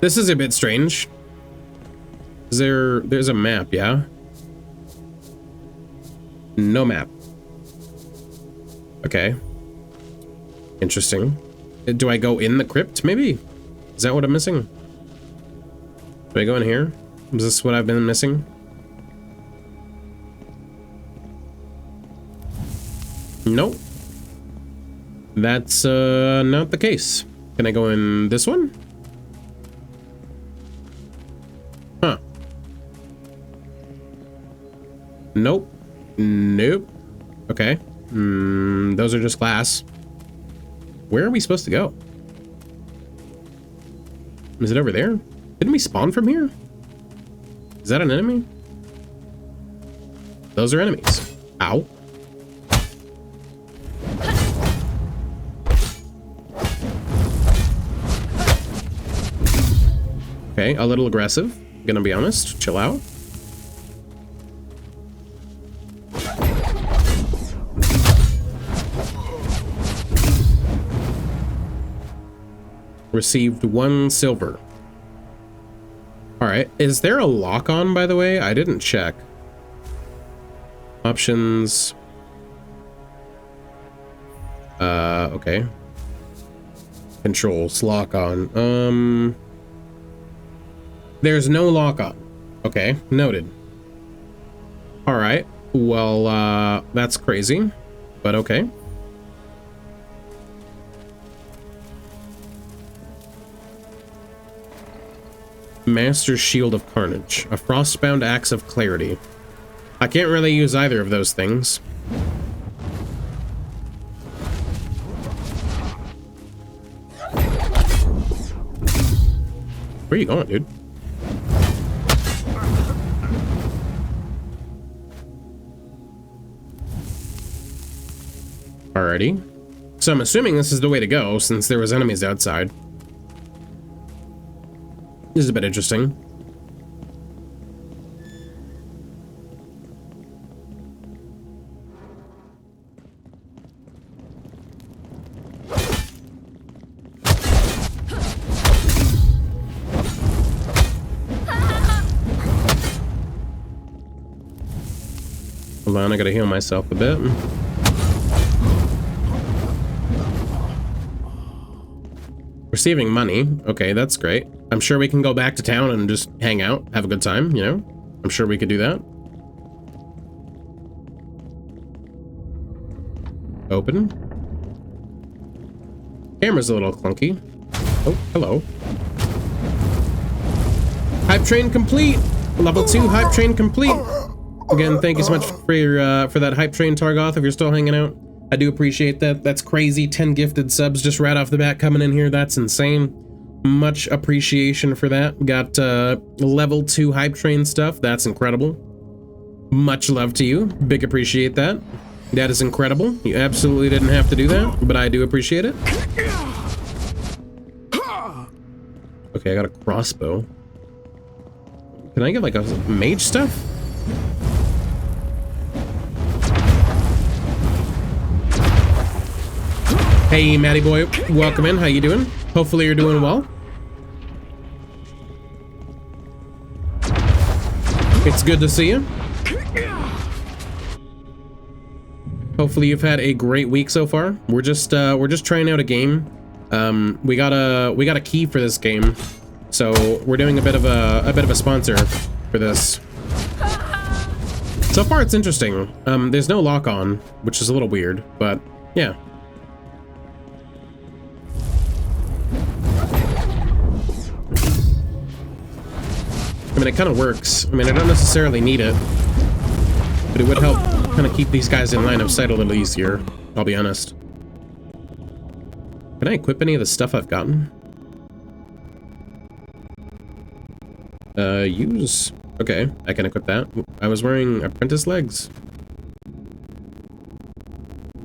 This is a bit strange. There's a map, yeah? No map. Okay. Interesting. Do I go in the crypt, maybe? Is that what I'm missing? Do I go in here? Is this what I've been missing? Nope. That's not the case. Can I go in this one? Huh. Nope. Nope. Okay. Those are just glass. Where are we supposed to go? Is it over there? Didn't we spawn from here? Is that an enemy? Those are enemies. Ow. Okay, a little aggressive. Gonna be honest. Chill out. Received 1 silver. All right. Is there a lock on, by the way? I didn't check. Options. Okay. Controls, lock on. There's no lock on. Okay, noted. All right. Well, that's crazy, but okay. Master's Shield of Carnage. A Frostbound Axe of Clarity. I can't really use either of those things. Where are you going, dude? Alrighty. So I'm assuming this is the way to go, since there was enemies outside. This is a bit interesting. Hold on, I gotta heal myself a bit. Receiving money. Okay, that's great. I'm sure we can go back to town and just hang out, have a good time, you know? I'm sure we could do that. Open. Camera's a little clunky. Oh, hello. Hype train complete! Level 2 hype train complete! Again, thank you so much for that hype train, Targoth, if you're still hanging out. I do appreciate that. That's crazy. 10 gifted subs just right off the bat coming in here. That's insane. Much appreciation for that. Got level 2 hype train stuff. That's incredible. Much love to you. Big appreciate that. That is incredible. You absolutely didn't have to do that, but I do appreciate it. Okay, I got a crossbow. Can I get like a mage stuff? Hey, Matty boy, welcome in. How you doing? Hopefully you're doing well. It's good to see you. Hopefully you've had a great week so far. We're just trying out a game. We got a key for this game, so we're doing a bit of a sponsor for this. So far it's interesting. There's no lock on, which is a little weird, but yeah. I mean, it kind of works. I mean, I don't necessarily need it, but it would help kind of keep these guys in line of sight a little easier, I'll be honest. Can I equip any of the stuff I've gotten? Use. Okay, I can equip that. I was wearing apprentice legs.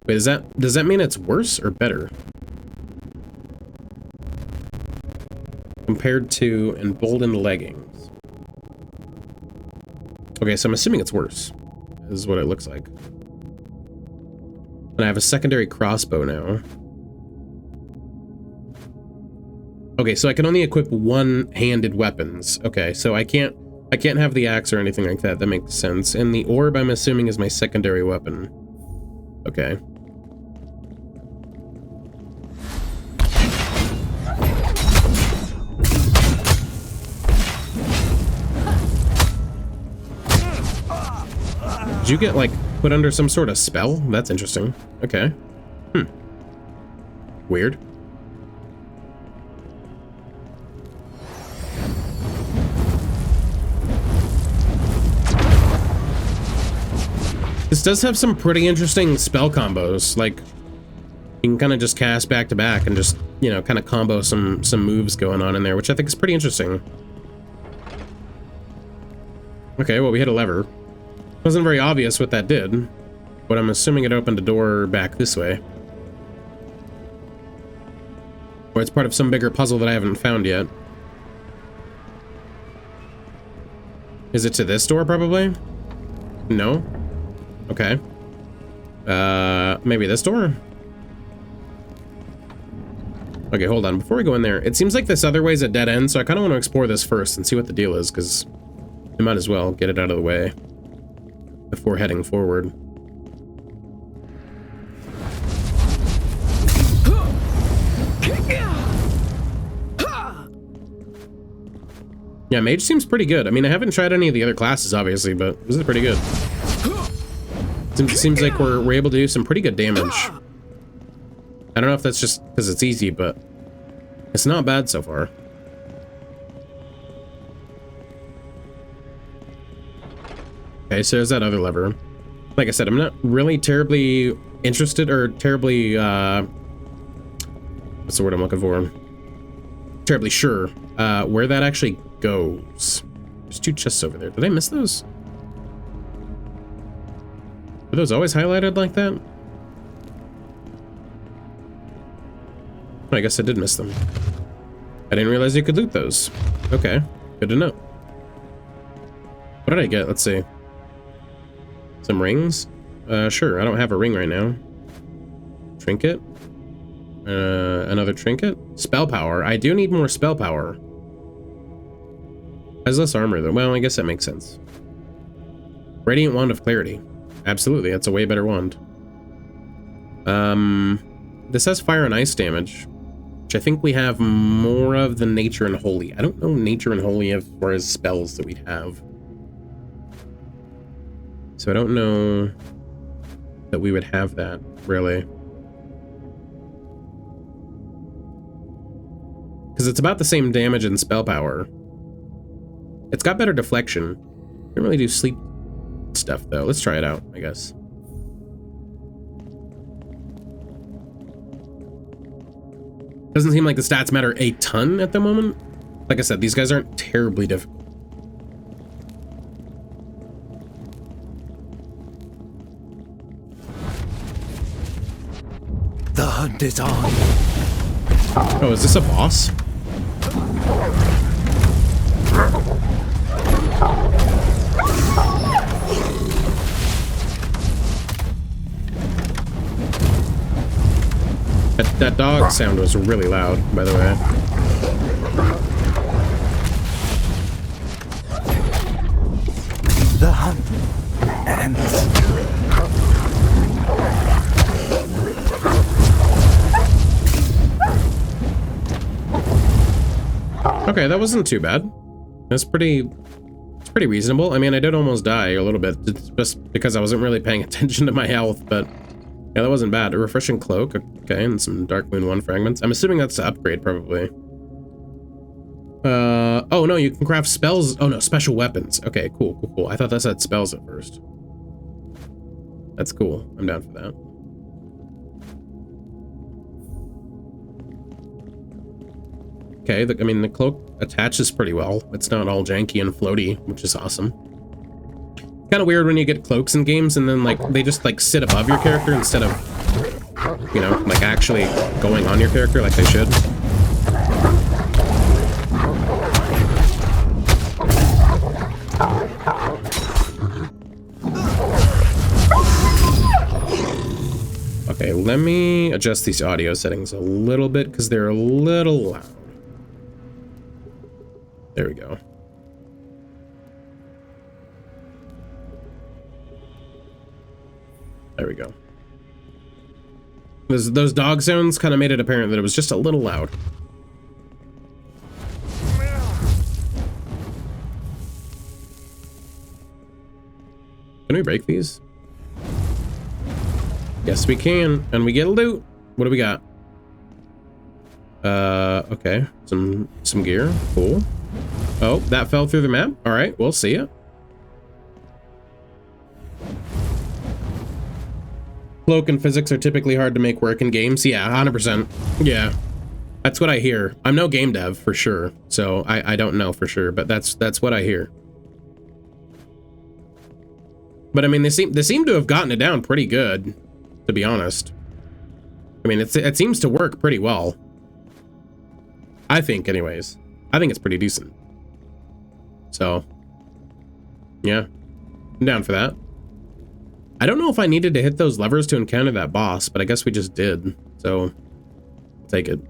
Wait, does that mean it's worse or better? Compared to emboldened leggings. Okay, so I'm assuming it's worse. This is what it looks like. And I have a secondary crossbow now. Okay, so I can only equip one-handed weapons. Okay, so I can't have the axe or anything like that. That makes sense. And the orb, I'm assuming, is my secondary weapon. Okay. Did you get, like, put under some sort of spell? That's interesting. Okay. Weird. This does have some pretty interesting spell combos. Like, you can kind of just cast back to back and just, you know, kind of combo some moves going on in there, which I think is pretty interesting. Okay, well, we hit a lever. Wasn't very obvious what that did, but I'm assuming it opened a door back this way. Or it's part of some bigger puzzle that I haven't found yet. Is it to this door, probably? No? Okay. Maybe this door? Okay, hold on. Before we go in there, it seems like this other way is a dead end, so I kind of want to explore this first and see what the deal is, because we might as well get it out of the way before heading forward. Yeah, mage seems pretty good. I mean, I haven't tried any of the other classes, obviously, but this is pretty good. Seems like we're able to do some pretty good damage. I don't know if that's just because it's easy, but it's not bad so far. Okay, so there's that other lever. Like I said, I'm not really terribly interested or terribly, what's the word I'm looking for? Terribly sure where that actually goes. There's two chests over there. Did I miss those? Are those always highlighted like that? I guess I did miss them. I didn't realize you could loot those. Okay, good to know. What did I get? Let's see. Some rings? Sure, I don't have a ring right now. Trinket? Another trinket? Spell power. I do need more spell power. Has less armor though. Well, I guess that makes sense. Radiant Wand of Clarity. Absolutely, that's a way better wand. This has fire and ice damage, which I think we have more of than nature and holy. I don't know nature and holy as far as spells that we'd have. So I don't know that we would have that, really. Because it's about the same damage and spell power. It's got better deflection. Don't really do sleep stuff, though. Let's try it out, I guess. Doesn't seem like the stats matter a ton at the moment. Like I said, these guys aren't terribly difficult. The hunt is on. Oh, is this a boss? That dog sound was really loud, by the way. The hunt ends. Okay, that wasn't too bad. That's pretty reasonable. I mean, I did almost die a little bit, just because I wasn't really paying attention to my health, but yeah, that wasn't bad. A refreshing cloak, okay, and some Darkmoon 1 fragments. I'm assuming that's to upgrade, probably. Oh no, you can craft spells. Oh no, special weapons. Okay, cool. I thought that said spells at first. That's cool. I'm down for that. Okay, I mean, the cloak attaches pretty well. It's not all janky and floaty, which is awesome. Kind of weird when you get cloaks in games and then, like, they just, like, sit above your character instead of, you know, like, actually going on your character like they should. Okay, let me adjust these audio settings a little bit because they're a little loud. There we go. There we go. Those dog sounds kind of made it apparent that it was just a little loud. Can we break these? Yes, we can. And we get loot. What do we got? Okay. Some gear. Cool. Oh, that fell through the map. All right, we'll see it. Cloak and physics are typically hard to make work in games. Yeah, 100%. Yeah. That's what I hear. I'm no game dev for sure, so I don't know for sure, but that's what I hear. But I mean, they seem to have gotten it down pretty good, to be honest. I mean, it seems to work pretty well. I think, anyways. I think it's pretty decent. So, yeah, I'm down for that. I don't know if I needed to hit those levers to encounter that boss, but I guess we just did. So, I'll take it.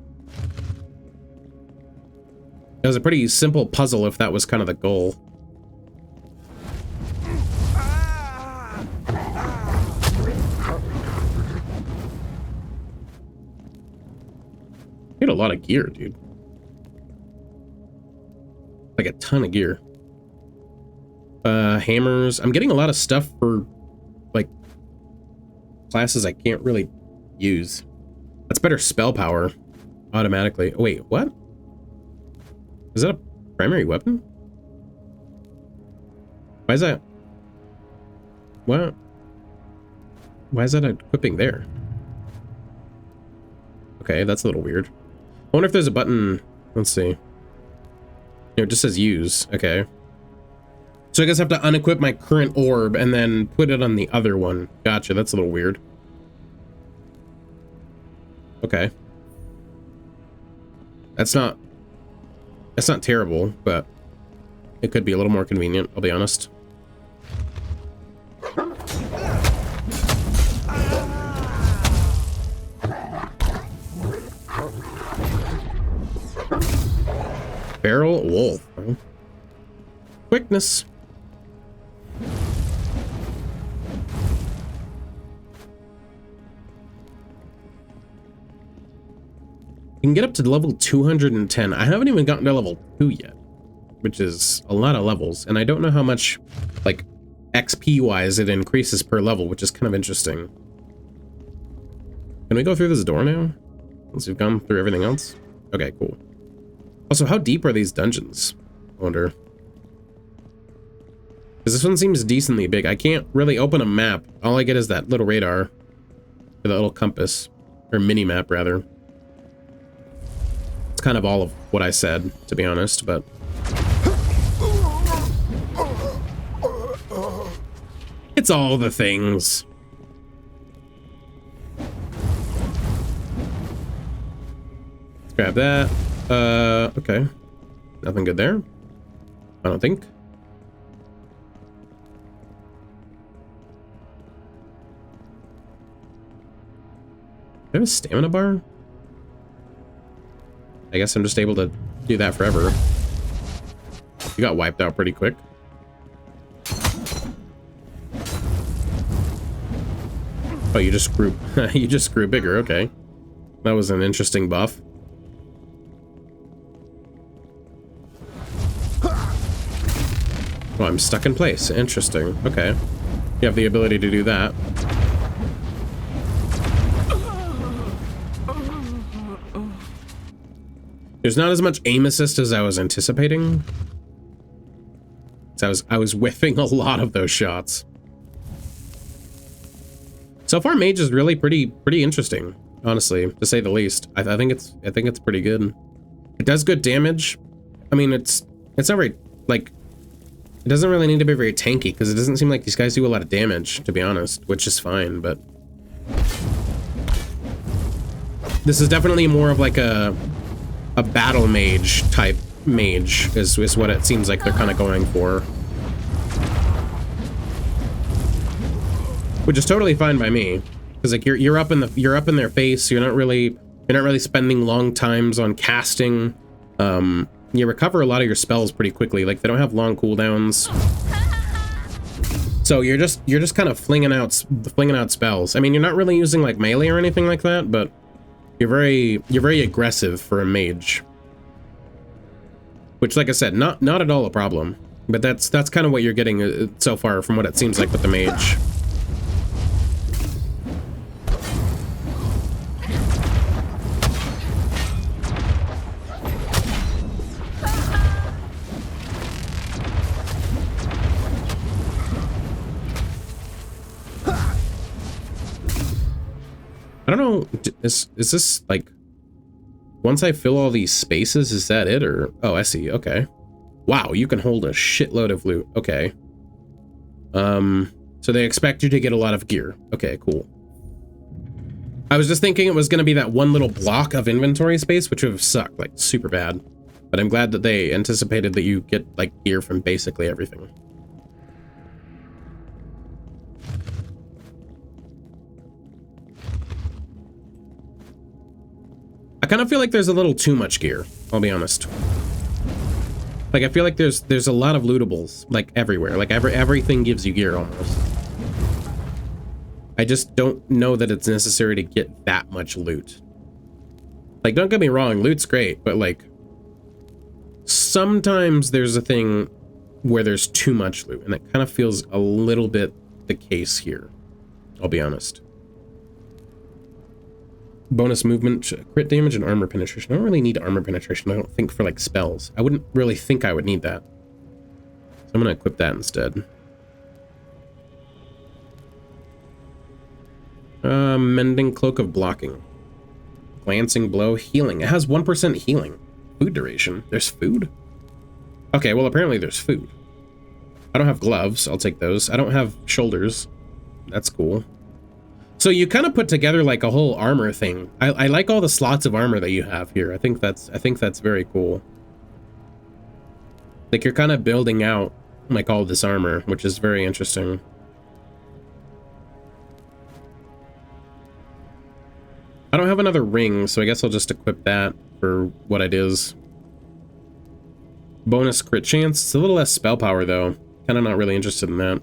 It was a pretty simple puzzle if that was kind of the goal. Get a lot of gear, dude. Like a ton of gear. Hammers. I'm getting a lot of stuff for like classes I can't really use. That's better spell power automatically. Oh, wait, what? Is that a primary weapon? Why is that? What? Why is that equipping there? Okay, that's a little weird. I wonder if there's a button. Let's see. It just says use. Okay. So I guess I have to unequip my current orb and then put it on the other one. Gotcha. That's a little weird. Okay. That's not terrible, but it could be a little more convenient, I'll be honest. Feral wolf. Quickness. You can get up to level 210. I haven't even gotten to level 2 yet, which is a lot of levels, and I don't know how much, like, XP wise it increases per level, which is kind of interesting. Can we go through this door now? Once we've gone through everything else? Okay, cool. Also, how deep are these dungeons? I wonder. Because this one seems decently big. I can't really open a map. All I get is that little radar. Or that little compass. Or mini-map, rather. It's kind of all of what I said, to be honest, but... It's all the things. Let's grab that. Okay. Nothing good there. I don't think. Do I have a stamina bar? I guess I'm just able to do that forever. You got wiped out pretty quick. Oh, you just grew you just grew bigger, okay. That was an interesting buff. Oh, I'm stuck in place. Interesting. Okay. You have the ability to do that. There's not as much aim assist as I was anticipating. So I was whiffing a lot of those shots. So far, Mage is really pretty interesting, honestly, to say the least. I think it's pretty good. It does good damage. I mean, it's not very, like, it doesn't really need to be very tanky, because it doesn't seem like these guys do a lot of damage, to be honest, which is fine, but... This is definitely more of like a battle mage type mage, is what it seems like they're kind of going for. Which is totally fine by me, because like you're up in their face. You're not really spending long times on casting. You you recover a lot of your spells pretty quickly. Like, they don't have long cooldowns. So you're just kind of flinging out spells. I mean, you're not really using like melee or anything like that, but you're very aggressive for a mage. Which, like I said, not at all a problem. But that's kind of what you're getting so far from what it seems like with the mage. I don't know, is this like, once I fill all these spaces, is that it? Or, oh, I see, okay. Wow, you can hold a shitload of loot, okay. So they expect you to get a lot of gear. Okay, cool. I was just thinking it was gonna be that one little block of inventory space, which would have sucked, like, super bad. But I'm glad that they anticipated that you get, like, gear from basically everything. I kind of feel like there's a little too much gear, I'll be honest. Like, I feel like there's a lot of lootables, like, everywhere. Like, everything gives you gear, almost. I just don't know that it's necessary to get that much loot. Like, don't get me wrong, loot's great, but, like, sometimes there's a thing where there's too much loot, and it kind of feels a little bit the case here, I'll be honest. Bonus movement, crit damage, and armor penetration. I don't really need armor penetration, I don't think, for like spells. I wouldn't really think I would need that. So I'm gonna equip that instead. Mending Cloak of Blocking. Glancing Blow, healing. It has 1% healing. Food duration. There's food? Okay, well apparently there's food. I don't have gloves, I'll take those. I don't have shoulders. That's cool. So you kind of put together like a whole armor thing. I like all the slots of armor that you have here. I think that's very cool. Like, you're kind of building out like all this armor, which is very interesting. I don't have another ring, so I guess I'll just equip that for what it is. Bonus crit chance. It's a little less spell power though. Kind of not really interested in that.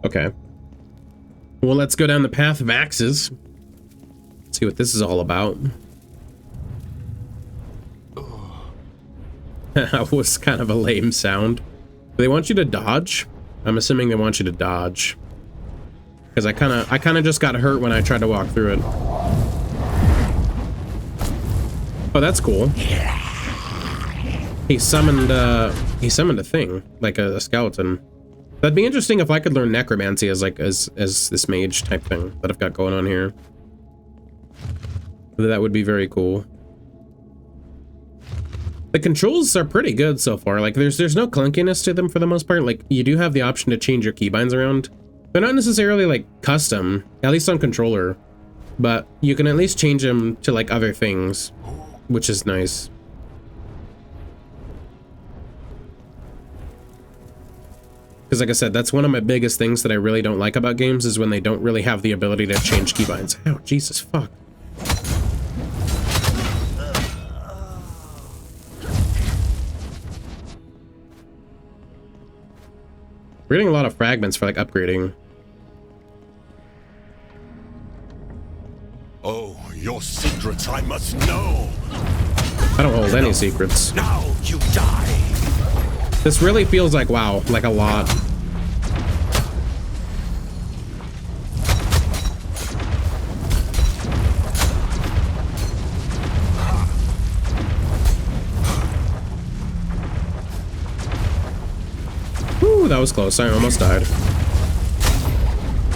Okay. Well, let's go down the path of axes. See what this is all about. That was kind of a lame sound. They want you to dodge? I'm assuming they want you to dodge. Because I kind of just got hurt when I tried to walk through it. Oh, that's cool. He summoned a thing, like a skeleton. That'd be interesting if I could learn necromancy as like as this mage type thing that I've got going on here. That would be very cool. The controls are pretty good so far. Like, there's no clunkiness to them for the most part. Like, you do have the option to change your keybinds around. They're not necessarily like custom, at least on controller, but you can at least change them to like other things, which is nice. Because like I said, that's one of my biggest things that I really don't like about games, is when they don't really have the ability to change keybinds. Oh, Jesus, fuck. We're getting a lot of fragments for like upgrading. Oh, your secrets I must know. I don't hold any secrets. Now you die. This really feels like WoW, like a lot. Whew, that was close. I almost died.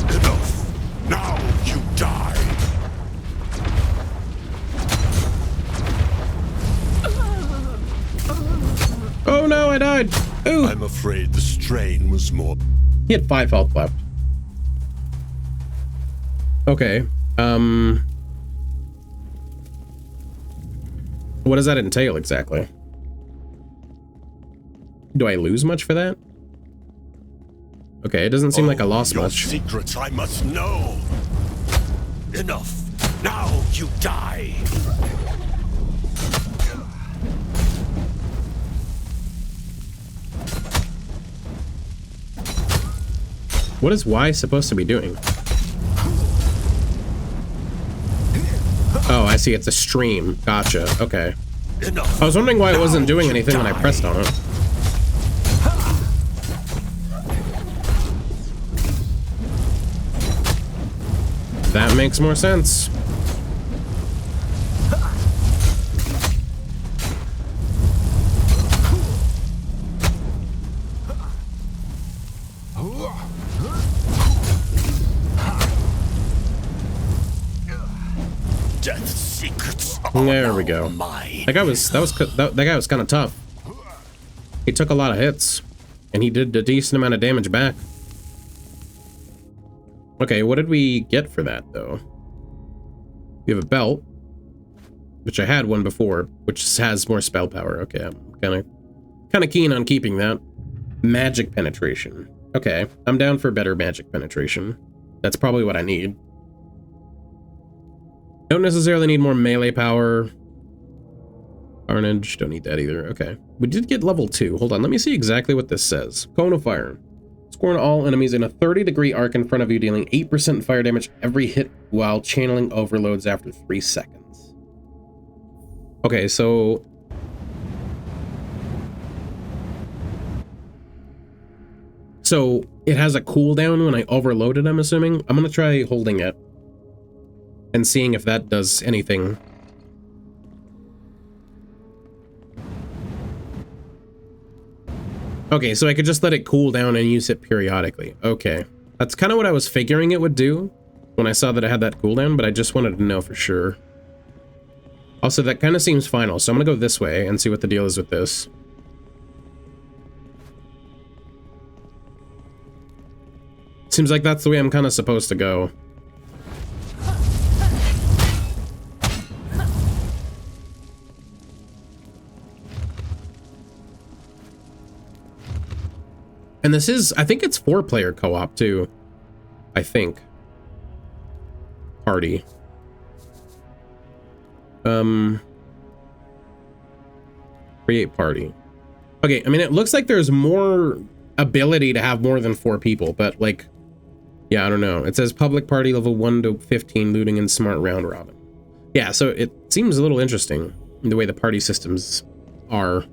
Enough. Now you die. Oh no, I died. Ooh. I'm afraid the strain was more. He had 5 health left. Okay. What does that entail exactly? Do I lose much for that? Okay, it doesn't seem like I lost Your much. secrets I must know. Enough. Now you die. What is Y supposed to be doing? Oh, I see. It's a stream. Gotcha. Okay. Enough. I was wondering why it wasn't Now doing you anything when I die. pressed on it. That makes more sense. Death's secrets are There we now go. mine. That guy was that guy was kind of tough. He took a lot of hits, and he did a decent amount of damage back. Okay, what did we get for that though? We have a belt, which I had one before, which has more spell power. Okay, I'm kind of keen on keeping that. Magic penetration. Okay, I'm down for better magic penetration. That's probably what I need. Don't necessarily need more melee power. Carnage, don't need that either. Okay, we did get level 2. Hold on, let me see exactly what this says. Cone of Fire. Scorn all enemies in a 30-degree arc in front of you, dealing 8% fire damage every hit while channeling overloads after 3 seconds. Okay, so... So, it has a cooldown when I overload it, I'm assuming? I'm gonna try holding it and seeing if that does anything. Okay, so I could just let it cool down and use it periodically. Okay. That's kind of what I was figuring it would do when I saw that it had that cooldown, but I just wanted to know for sure. Also, that kind of seems final, so I'm gonna go this way and see what the deal is with this. Seems like that's the way I'm kind of supposed to go. And this is, I think it's 4-player co-op too. I think. Party. Create party. Okay, I mean, it looks like there's more ability to have more than 4 people, but like, yeah, I don't know. It says public party level 1 to 15, looting and smart round robin. Yeah, so it seems a little interesting in the way the party systems are.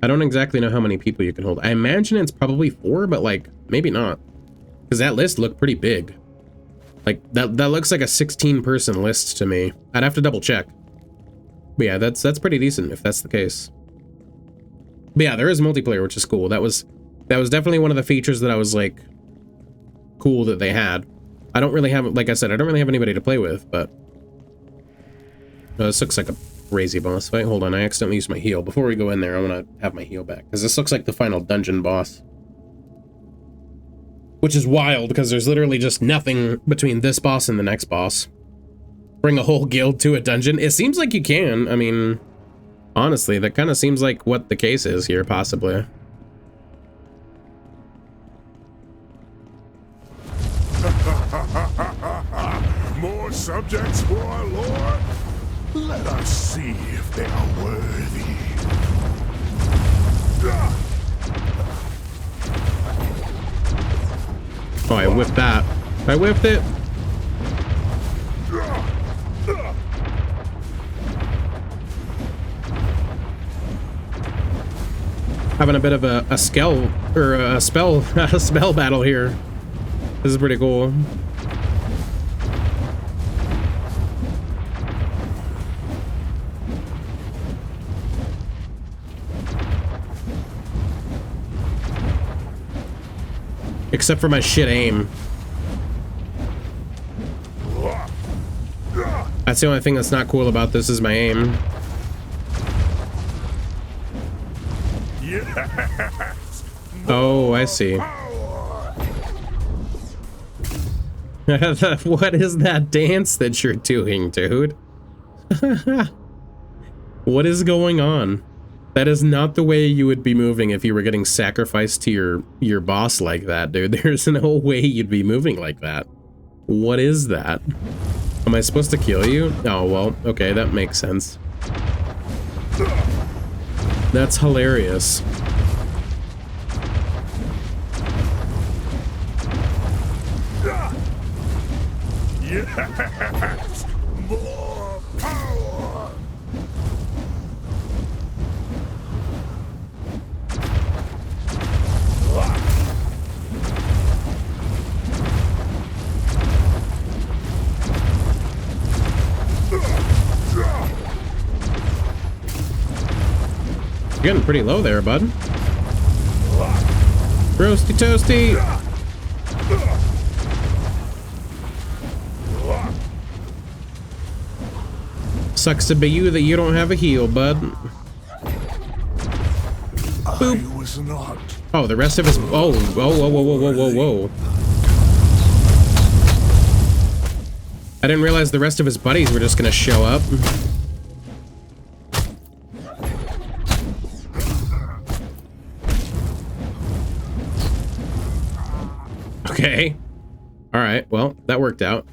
I don't exactly know how many people you can hold. I imagine it's probably 4, but like, maybe not. Because that list looked pretty big. Like, that looks like a 16-person list to me. I'd have to double check. But yeah, that's pretty decent if that's the case. But yeah, there is multiplayer, which is cool. That was definitely one of the features that I was like, cool that they had. I don't really have, like I said, I don't really have anybody to play with, but... this looks like a crazy boss fight. Hold on, I accidentally used my heal. Before we go in there, I want to have my heal back, because this looks like the final dungeon boss. Which is wild, because there's literally just nothing between this boss and the next boss. Bring a whole guild to a dungeon? It seems like you can. I mean, honestly, that kind of seems like what the case is here, possibly. More subjects for our lord? Let us see if they are worthy. Oh, I whipped that. I whipped it. Having a bit of a spell battle here. This is pretty cool. Except for my shit aim. That's the only thing that's not cool about this is my aim. Yes. Oh, I see. What is that dance that you're doing, dude? What is going on? That is not the way you would be moving if you were getting sacrificed to your boss like that, dude. There's no way you'd be moving like that. What is that? Am I supposed to kill you? Oh, well, okay, that makes sense. That's hilarious. Yes! More power! You're getting pretty low there, bud. Roasty toasty! Sucks to be you that you don't have a heal, bud. I was not. Oh, the rest of his... Oh, whoa, whoa, whoa, whoa, whoa, whoa, whoa. I didn't realize the rest of his buddies were just gonna show up. Okay. Alright, well, that worked out.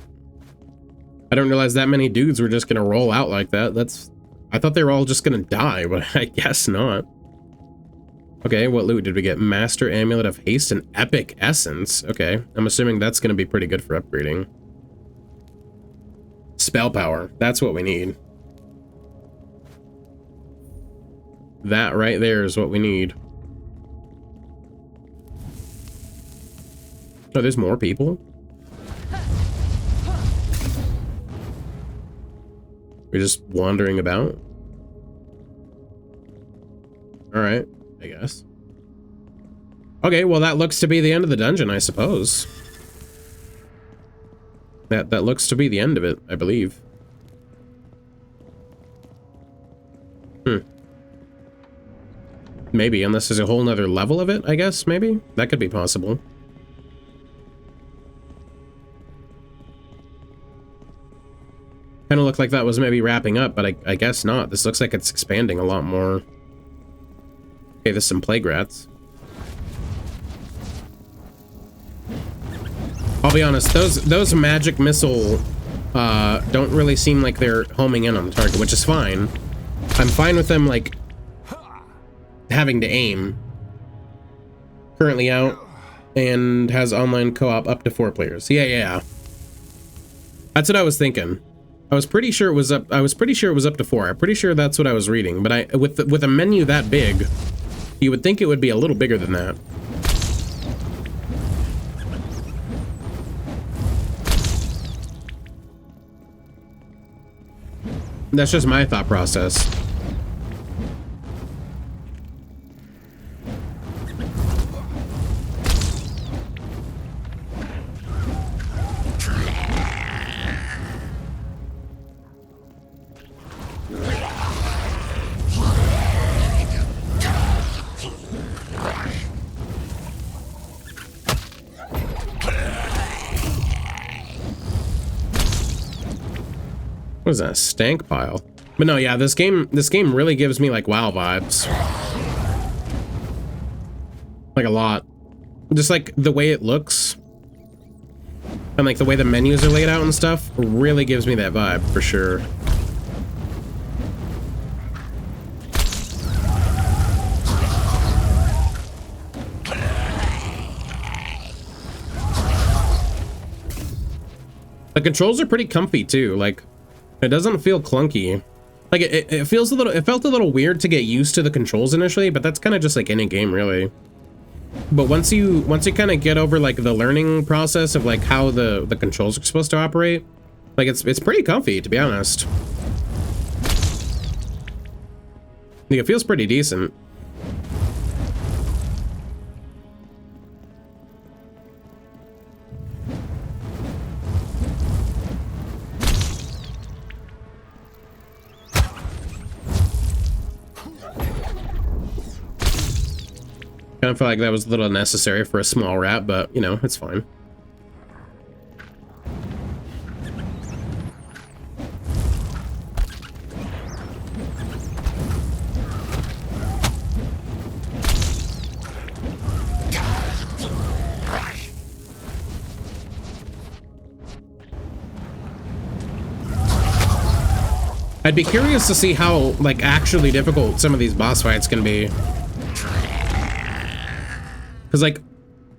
I didn't realize that many dudes were just gonna roll out like that. I thought they were all just gonna die, but I guess not. Okay, what loot did we get? Master Amulet of Haste and Epic Essence. Okay, I'm assuming that's gonna be pretty good for upgrading. Spell power. That's what we need. That right there is what we need. Oh, there's more people? We're just wandering about? Alright, I guess. Okay, well that looks to be the end of the dungeon, I suppose. That looks to be the end of it, I believe. Maybe, unless there's a whole nother level of it, I guess, maybe? That could be possible. Kind of looked like that was maybe wrapping up, but I guess not. This looks like it's expanding a lot more. Okay, there's some plague rats. I'll be honest, those magic missile don't really seem like they're homing in on the target, which is fine. I'm fine with them, like, having to aim. Currently out, and has online co-op up to 4 players. Yeah. That's what I was thinking. I was pretty sure it was up. I was pretty sure it was up to 4. I'm pretty sure that's what I was reading. But with a menu that big, you would think it would be a little bigger than that. That's just my thought process. What is that? Stank pile? But no, yeah, this game really gives me like WoW vibes. Like a lot. Just like the way it looks. And like the way the menus are laid out and stuff really gives me that vibe for sure. The controls are pretty comfy too, like it doesn't feel clunky. Like it feels it felt a little weird to get used to the controls initially, but that's kind of just like any game really. But once you kind of get over like the learning process of like how the controls are supposed to operate, like it's pretty comfy, to be honest. Like, it feels pretty decent. Kind of feel like that was a little unnecessary for a small rat, but you know, it's fine. I'd be curious to see how, like, actually difficult some of these boss fights can be. Because, like,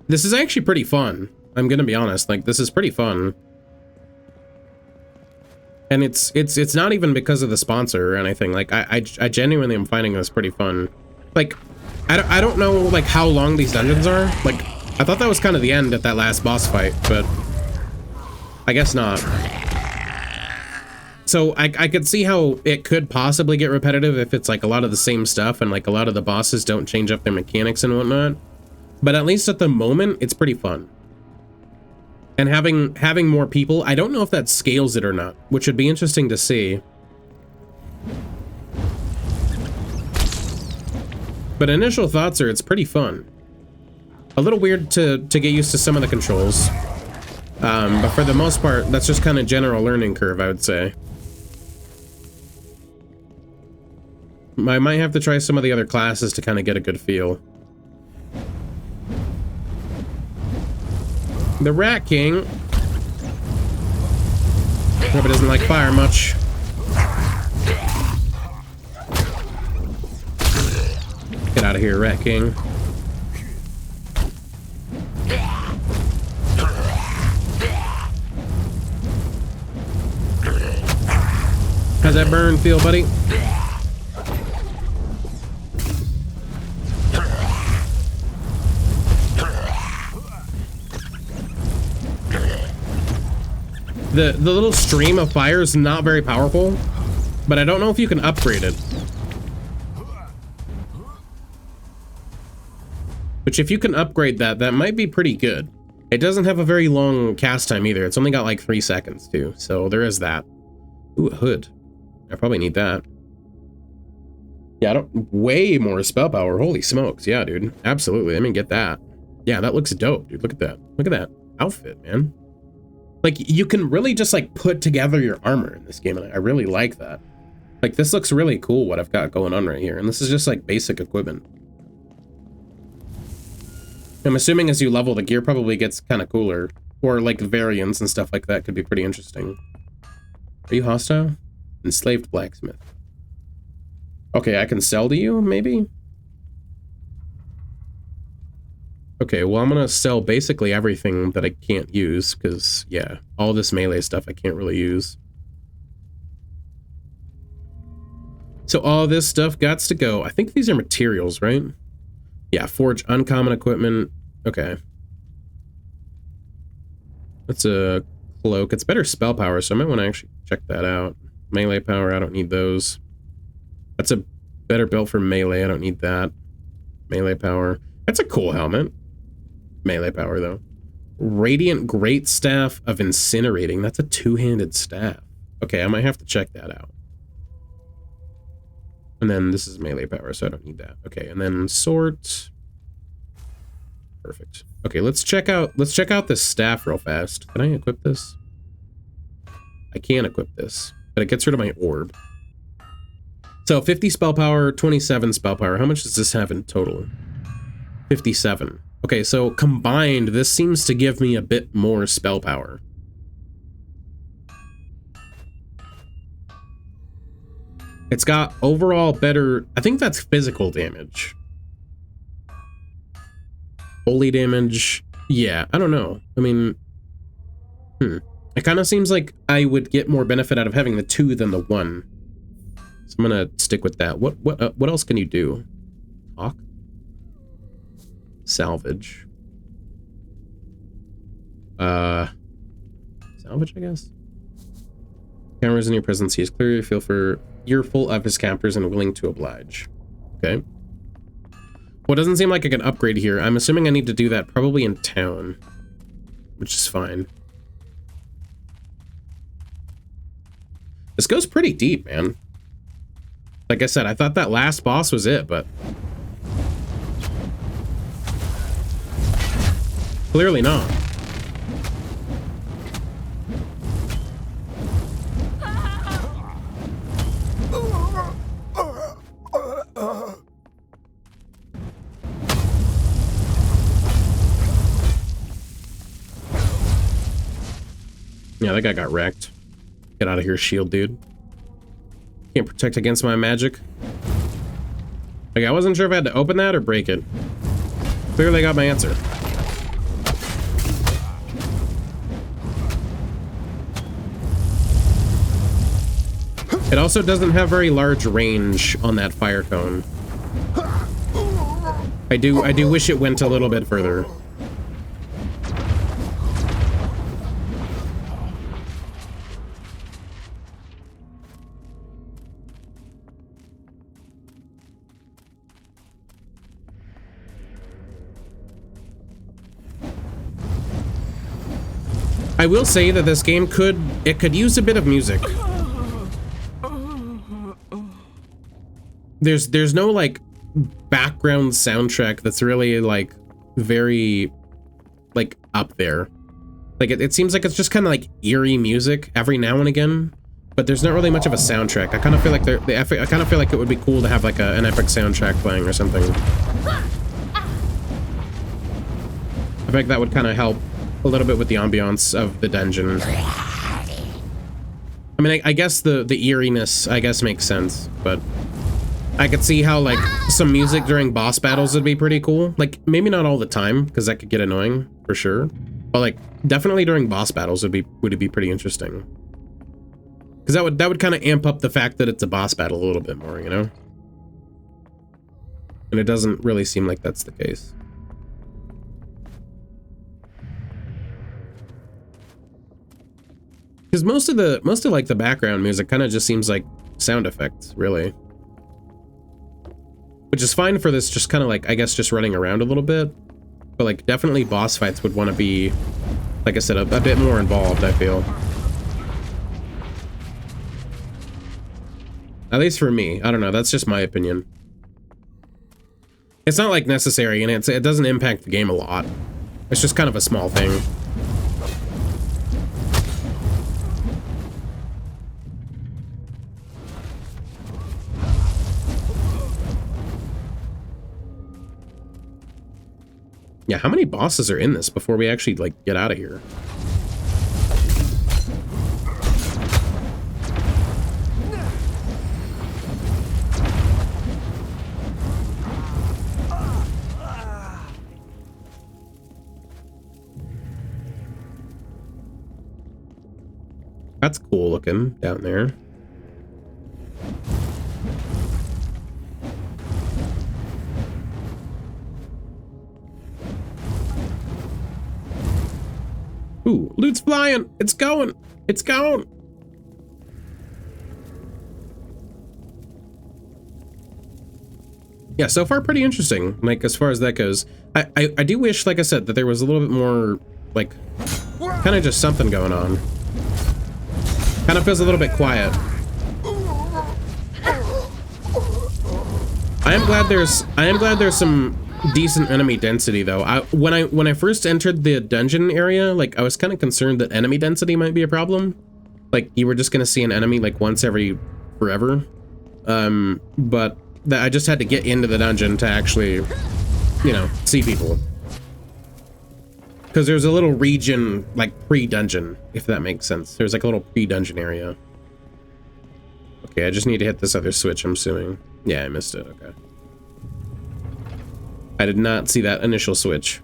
this is actually pretty fun. I'm gonna be honest. Like, this is pretty fun. And it's not even because of the sponsor or anything. Like, I genuinely am finding this pretty fun. Like, I don't know, like, how long these dungeons are. Like, I thought that was kind of the end at that last boss fight, but I guess not. So I could see how it could possibly get repetitive if it's like a lot of the same stuff and like a lot of the bosses don't change up their mechanics and whatnot. But at least at the moment, it's pretty fun. And having more people, I don't know if that scales it or not, which would be interesting to see. But initial thoughts are it's pretty fun. A little weird to get used to some of the controls. But for the most part, that's just kind of general learning curve, I would say. I might have to try some of the other classes to kind of get a good feel. The Rat King. Probably doesn't like fire much. Get out of here, Rat King. How's that burn feel, buddy? The little stream of fire is not very powerful, but I don't know if you can upgrade it. Which if you can upgrade that, that might be pretty good. It doesn't have a very long cast time either. It's only got like 3 seconds too, so there is that. Ooh, a hood. I probably need that. Yeah, I don't... Way more spell power. Holy smokes. Yeah, dude. Absolutely. Let me get that. Yeah, that looks dope, dude. Look at that. Look at that outfit, man. Like, you can really just, like, put together your armor in this game, and I really like that. Like, this looks really cool, what I've got going on right here, and this is just, like, basic equipment. I'm assuming as you level, the gear probably gets kind of cooler, or, like, variants and stuff like that could be pretty interesting. Are you hostile? Enslaved blacksmith. Okay, I can sell to you, maybe? Okay, well, I'm gonna sell basically everything that I can't use, because, yeah, all this melee stuff I can't really use. So all this stuff gots to go. I think these are materials, right? Yeah, forge uncommon equipment. Okay. That's a cloak. It's better spell power, so I might want to actually check that out. Melee power, I don't need those. That's a better build for melee, I don't need that. Melee power. That's a cool helmet. Melee power, though. Radiant Great Staff of Incinerating. That's a two-handed staff. Okay, I might have to check that out. And then this is melee power, so I don't need that. Okay, and then sort. Perfect. Okay, let's check out this staff real fast. Can I equip this? I can equip this, but it gets rid of my orb. So 50 spell power, 27 spell power. How much does this have in total? 57. Okay, so combined, this seems to give me a bit more spell power. It's got overall better... I think that's physical damage. Holy damage... Yeah, I don't know. I mean... It kind of seems like I would get more benefit out of having the 2 than the 1. So I'm gonna stick with that. What else can you do? Talk? Salvage. Salvage, I guess? Cameras in your presence. He is clearly fearful of his captors and willing to oblige. Okay. Well, it doesn't seem like I can upgrade here. I'm assuming I need to do that probably in town, which is fine. This goes pretty deep, man. Like I said, I thought that last boss was it, but clearly not. Yeah, that guy got wrecked. Get out of here, shield dude. Can't protect against my magic. Like, I wasn't sure if I had to open that or break it. Clearly I got my answer. It also doesn't have very large range on that fire cone. I do wish it went a little bit further. I will say that this game could use a bit of music. There's no like background soundtrack that's really like very like up there. Like it seems like it's just kind of like eerie music every now and again, but there's not really much of a soundtrack. I kind of feel like I kind of feel like it would be cool to have like an epic soundtrack playing or something. I think that would kind of help a little bit with the ambiance of the dungeon. I mean, I guess the eeriness, I guess, makes sense, but I could see how like some music during boss battles would be pretty cool. Like maybe not all the time, because that could get annoying for sure. But like definitely during boss battles would it be pretty interesting. Because that would kind of amp up the fact that it's a boss battle a little bit more, you know? And it doesn't really seem like that's the case. Because most of like the background music kind of just seems like sound effects, really. Which is fine for this, just kind of like, I guess, just running around a little bit. But like, definitely boss fights would want to be, like I said, a bit more involved, I feel. At least for me. I don't know, that's just my opinion. It's not like necessary, and it doesn't impact the game a lot. It's just kind of a small thing. Yeah, how many bosses are in this before we actually, like, get out of here? That's cool looking down there. Ooh, loot's flying! It's going! It's going! Yeah, so far pretty interesting, like, as far as that goes. I do wish, like I said, that there was a little bit more, like, kind of just something going on. Kind of feels a little bit quiet. I am glad there's some decent enemy density though. When I first entered the dungeon area, like I was kind of concerned that enemy density might be a problem. Like you were just gonna see an enemy like once every forever. But that I just had to get into the dungeon to actually, you know, see people. Because there's a little region like pre-dungeon, if that makes sense. There's like a little pre-dungeon area. Okay, I just need to hit this other switch, I'm assuming. Yeah, I missed it, okay. I did not see that initial switch.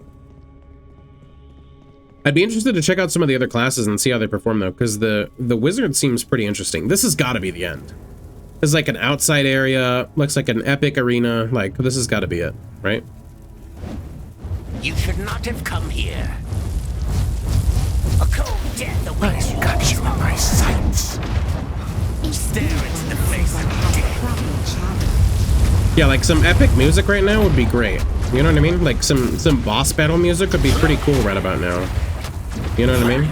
I'd be interested to check out some of the other classes and see how they perform though, because the wizard seems pretty interesting. This has got to be the end. This is like an outside area, looks like an epic arena. Like this has got to be it, right? You should not have come here. A cold death awaits you. Got you in my sights. Stare into the face of death. Yeah, like some epic music right now would be great. You know what I mean? Like some boss battle music would be pretty cool right about now. You know what I mean?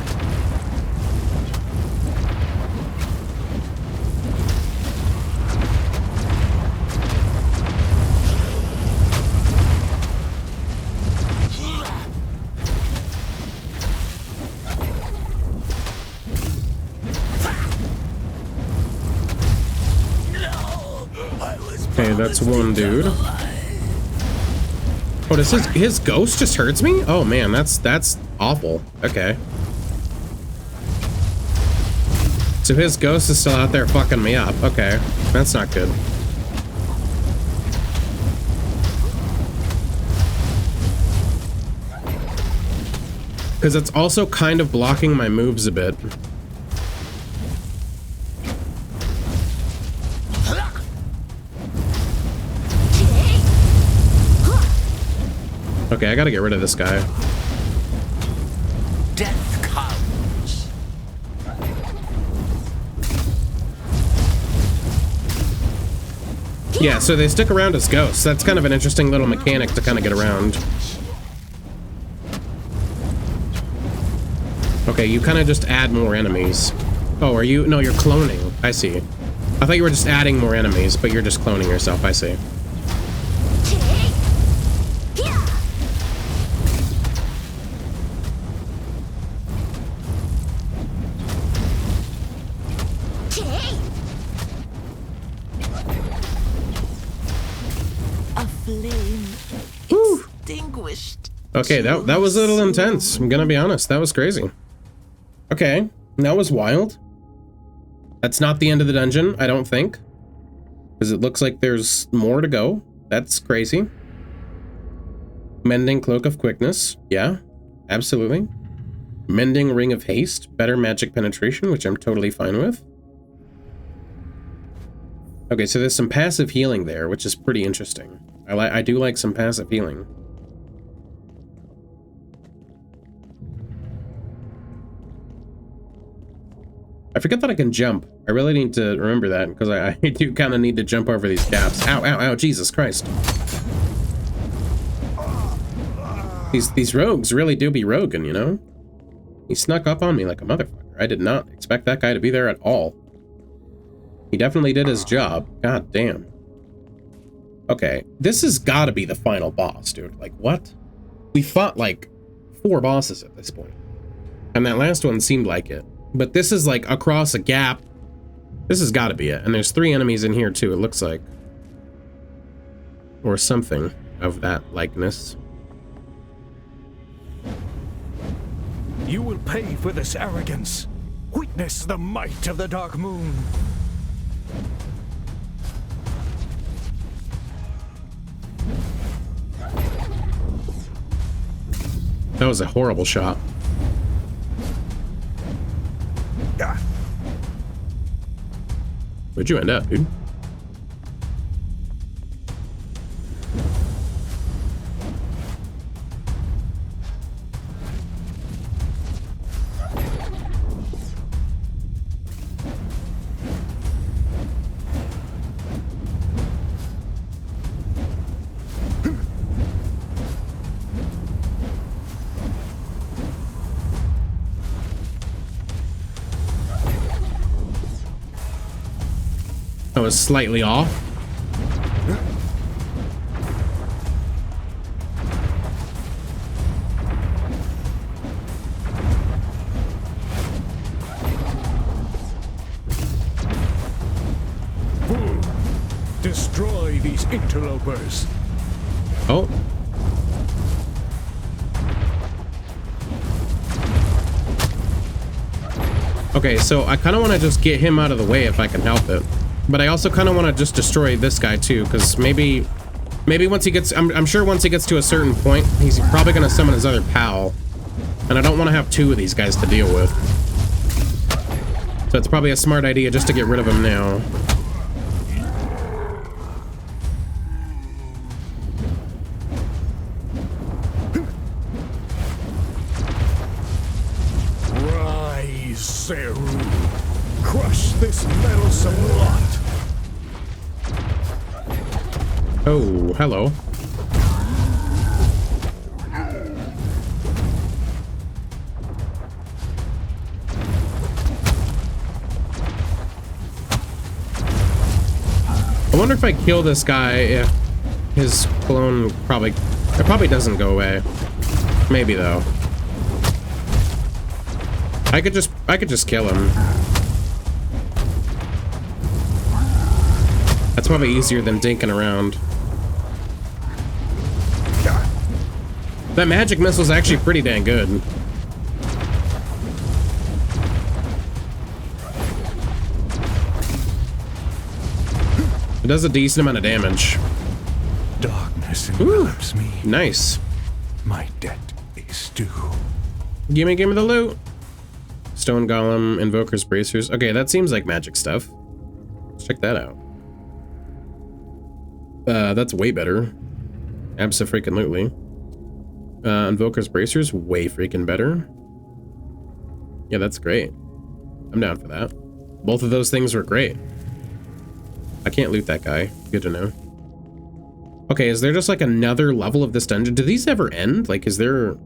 Okay, that's one dude. Oh, does his ghost just hurts me? Oh man, that's awful. Okay. So his ghost is still out there fucking me up. Okay, that's not good. Because it's also kind of blocking my moves a bit. Okay, I gotta get rid of this guy. Death comes. Yeah, so they stick around as ghosts. That's kind of an interesting little mechanic to kind of get around. Okay, you kind of just add more enemies. Oh, are you? No, you're cloning. I see. I thought you were just adding more enemies, but you're just cloning yourself. I see. A flame extinguished. Okay, that was a little intense. I'm gonna be honest. That was crazy. Okay, that was wild. That's not the end of the dungeon, I don't think. Because it looks like there's more to go. That's crazy. Mending Cloak of Quickness. Yeah, absolutely. Mending Ring of Haste. Better magic penetration, which I'm totally fine with. Okay, so there's some passive healing there, which is pretty interesting. I do like some passive healing. I forget that I can jump. I really need to remember that, because I do kind of need to jump over these gaps. Ow, ow, ow, Jesus Christ. These rogues really do be roguing, you know? He snuck up on me like a motherfucker. I did not expect that guy to be there at all. He definitely did his job. God damn. Okay, this has got to be the final boss, dude. Like, what? We fought, like, 4 bosses at this point. And that last one seemed like it. But this is like across a gap. This has got to be it. And there's 3 enemies in here too, it looks like. Or something of that likeness. You will pay for this arrogance. Witness the might of the Dark Moon. That was a horrible shot. Where'd you end up, dude? I was slightly off. Destroy these interlopers. Oh. Okay, so I kind of want to just get him out of the way if I can help it. But I also kind of want to just destroy this guy too, because maybe once he gets, I'm sure once he gets to a certain point, he's probably going to summon his other pal. And I don't want to have 2 of these guys to deal with. So it's probably a smart idea just to get rid of him now. Rise, Zeru. Crush this meddlesome lot. Oh, hello. I wonder if I kill this guy if his clone it probably doesn't go away. Maybe though. I could just kill him. That's probably easier than dinking around. That magic missile is actually pretty dang good. does a decent amount of damage. Darkness envelops me. Nice. My debt is due. Give me the loot. Stone Golem, Invoker's Bracers. Okay, that seems like magic stuff. Let's check that out. That's way better. Abso-freaking-lutely. Invoker's Bracers, way freaking better. Yeah, that's great. I'm down for that. Both of those things were great. I can't loot that guy. Good to know. Okay, is there just like another level of this dungeon? Do these ever end? Like, is there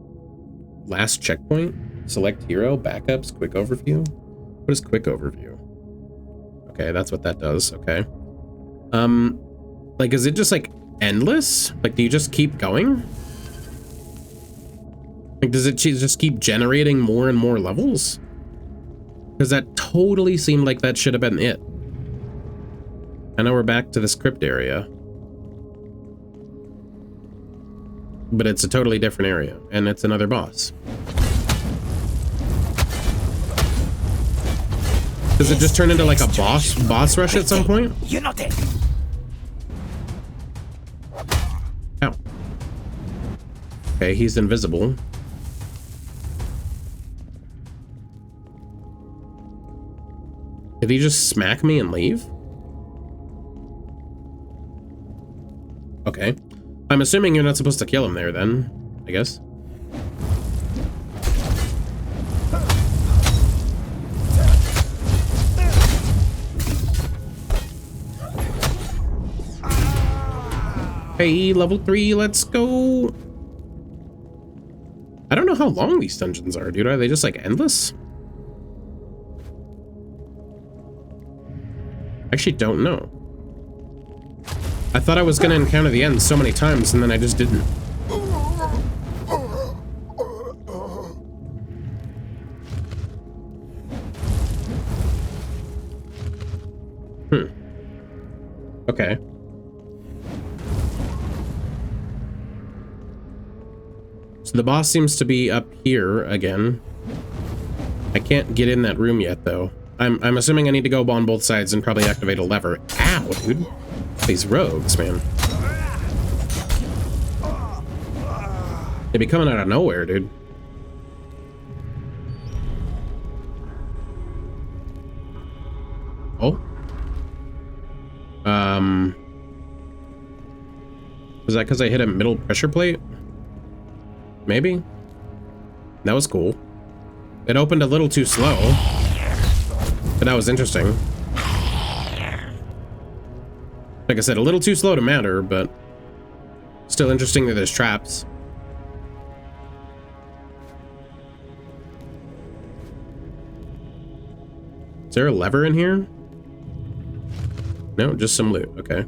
last checkpoint? Select hero, backups, quick overview? What is quick overview? Okay, that's what that does. Okay. Like, is it just like endless? Like, do you just keep going? Like, does it just keep generating more and more levels? Because that totally seemed like that should have been it. I know we're back to this crypt area. But it's a totally different area, and it's another boss. Does it just turn into like a boss rush at some point? You're not dead. Ow. Okay, he's invisible. Did he just smack me and leave? Okay. I'm assuming you're not supposed to kill him there then, I guess. Hey, level 3, let's go. I don't know how long these dungeons are, dude. Are they just like endless? I actually don't know. I thought I was gonna encounter the end so many times and then I just didn't. Okay. So the boss seems to be up here again. I can't get in that room yet though. I'm assuming I need to go on both sides and probably activate a lever. Ow, dude. These rogues, man. They be coming out of nowhere, dude. Oh. Was that because I hit a middle pressure plate? Maybe? That was cool. It opened a little too slow. But that was interesting. Like I said, a little too slow to matter, but still interesting that there's traps. Is there a lever in here? No, just some loot. Okay.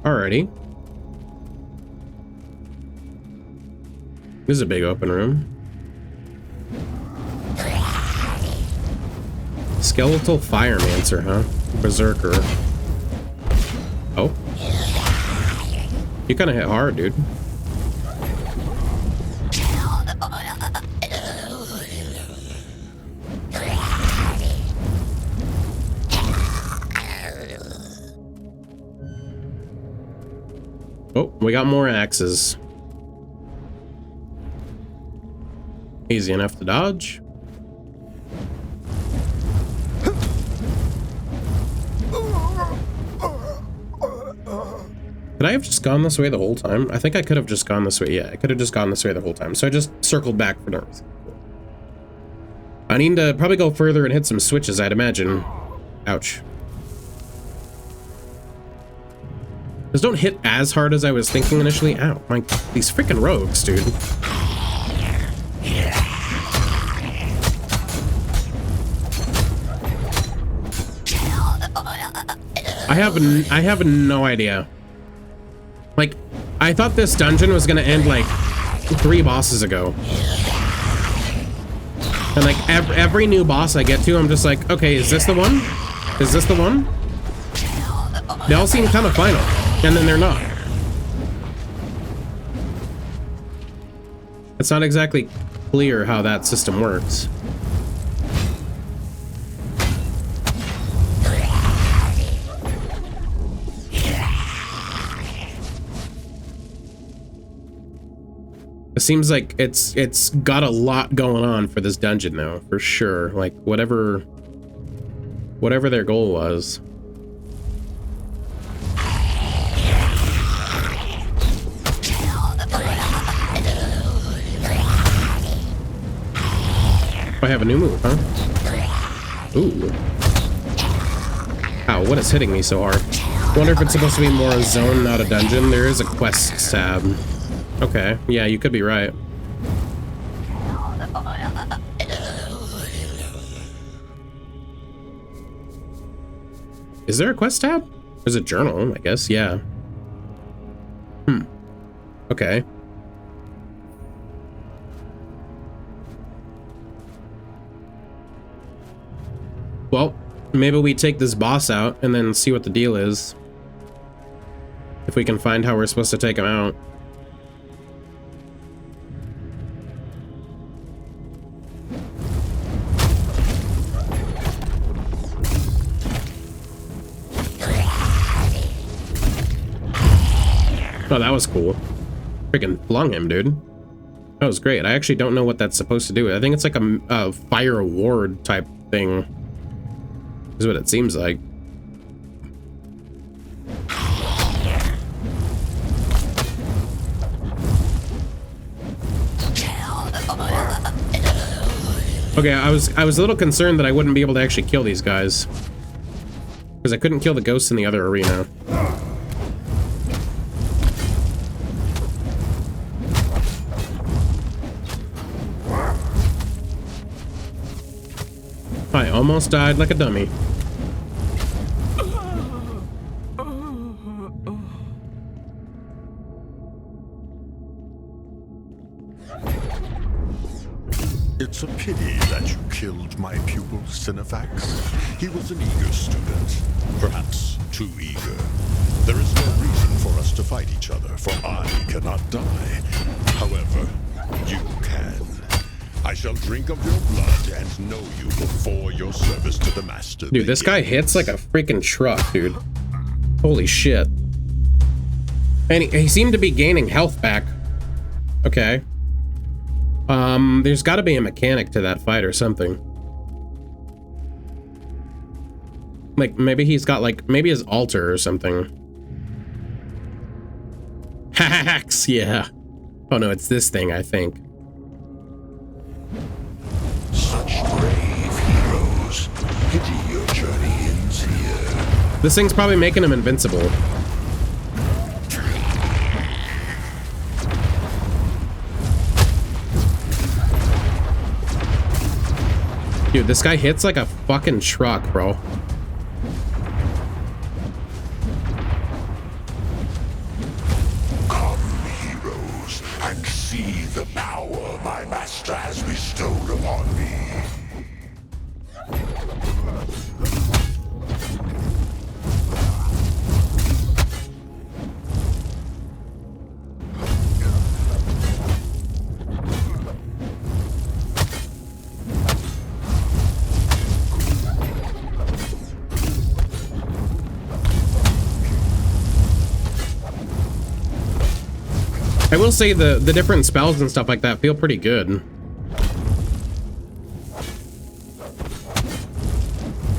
Alrighty. This is a big open room. Skeletal Firemancer, huh? Berserker. Oh. You kind of hit hard, dude. Oh, we got more axes. Easy enough to dodge. Could I have just gone this way the whole time? I think I could have just gone this way. Yeah, I could have just gone this way the whole time. So I just circled back for no reason. I need to probably go further and hit some switches, I'd imagine. Ouch. Just don't hit as hard as I was thinking initially. Ow, my, these freaking rogues, dude. I have no idea. Like, I thought this dungeon was gonna end like 3 bosses ago. And like every new boss I get to, I'm just like, okay, is this the one? Is this the one? They all seem kind of final, and then they're not. It's not exactly clear how that system works. It seems like it's got a lot going on for this dungeon though, for sure. Like whatever their goal was. I have a new move, huh? Ooh. Ow, what is hitting me so hard? Wonder if it's supposed to be more a zone, not a dungeon. There is a quest tab. Okay, yeah, you could be right. Is there a quest tab? There's a journal, I guess, yeah. Okay. Well, maybe we take this boss out and then see what the deal is. If we can find how we're supposed to take him out. Oh, that was cool. Freaking flung him, dude. That was great. I actually don't know what that's supposed to do. I think it's like a fire ward type thing. Is what it seems like. Okay, I was a little concerned that I wouldn't be able to actually kill these guys. Because I couldn't kill the ghosts in the other arena. I almost died like a dummy. It's a pity that you killed my pupil, Cinephax. He was an eager student, perhaps too eager. There is no reason for us to fight each other, for I cannot die. However, you can. I shall drink of your blood and know you before your service to the master. Dude, this guy hits like a freaking truck, dude. Holy shit. And he seemed to be gaining health back. Okay. There's got to be a mechanic to that fight or something. Like, maybe he's got, like, maybe his altar or something. Hacks, yeah. Oh no, it's this thing, I think. Such brave heroes. Pity your journey ends here. This thing's probably making him invincible. Dude, this guy hits like a fucking truck, bro. Come, heroes, and see the power my master has bestowed upon me. I will say the different spells and stuff like that feel pretty good.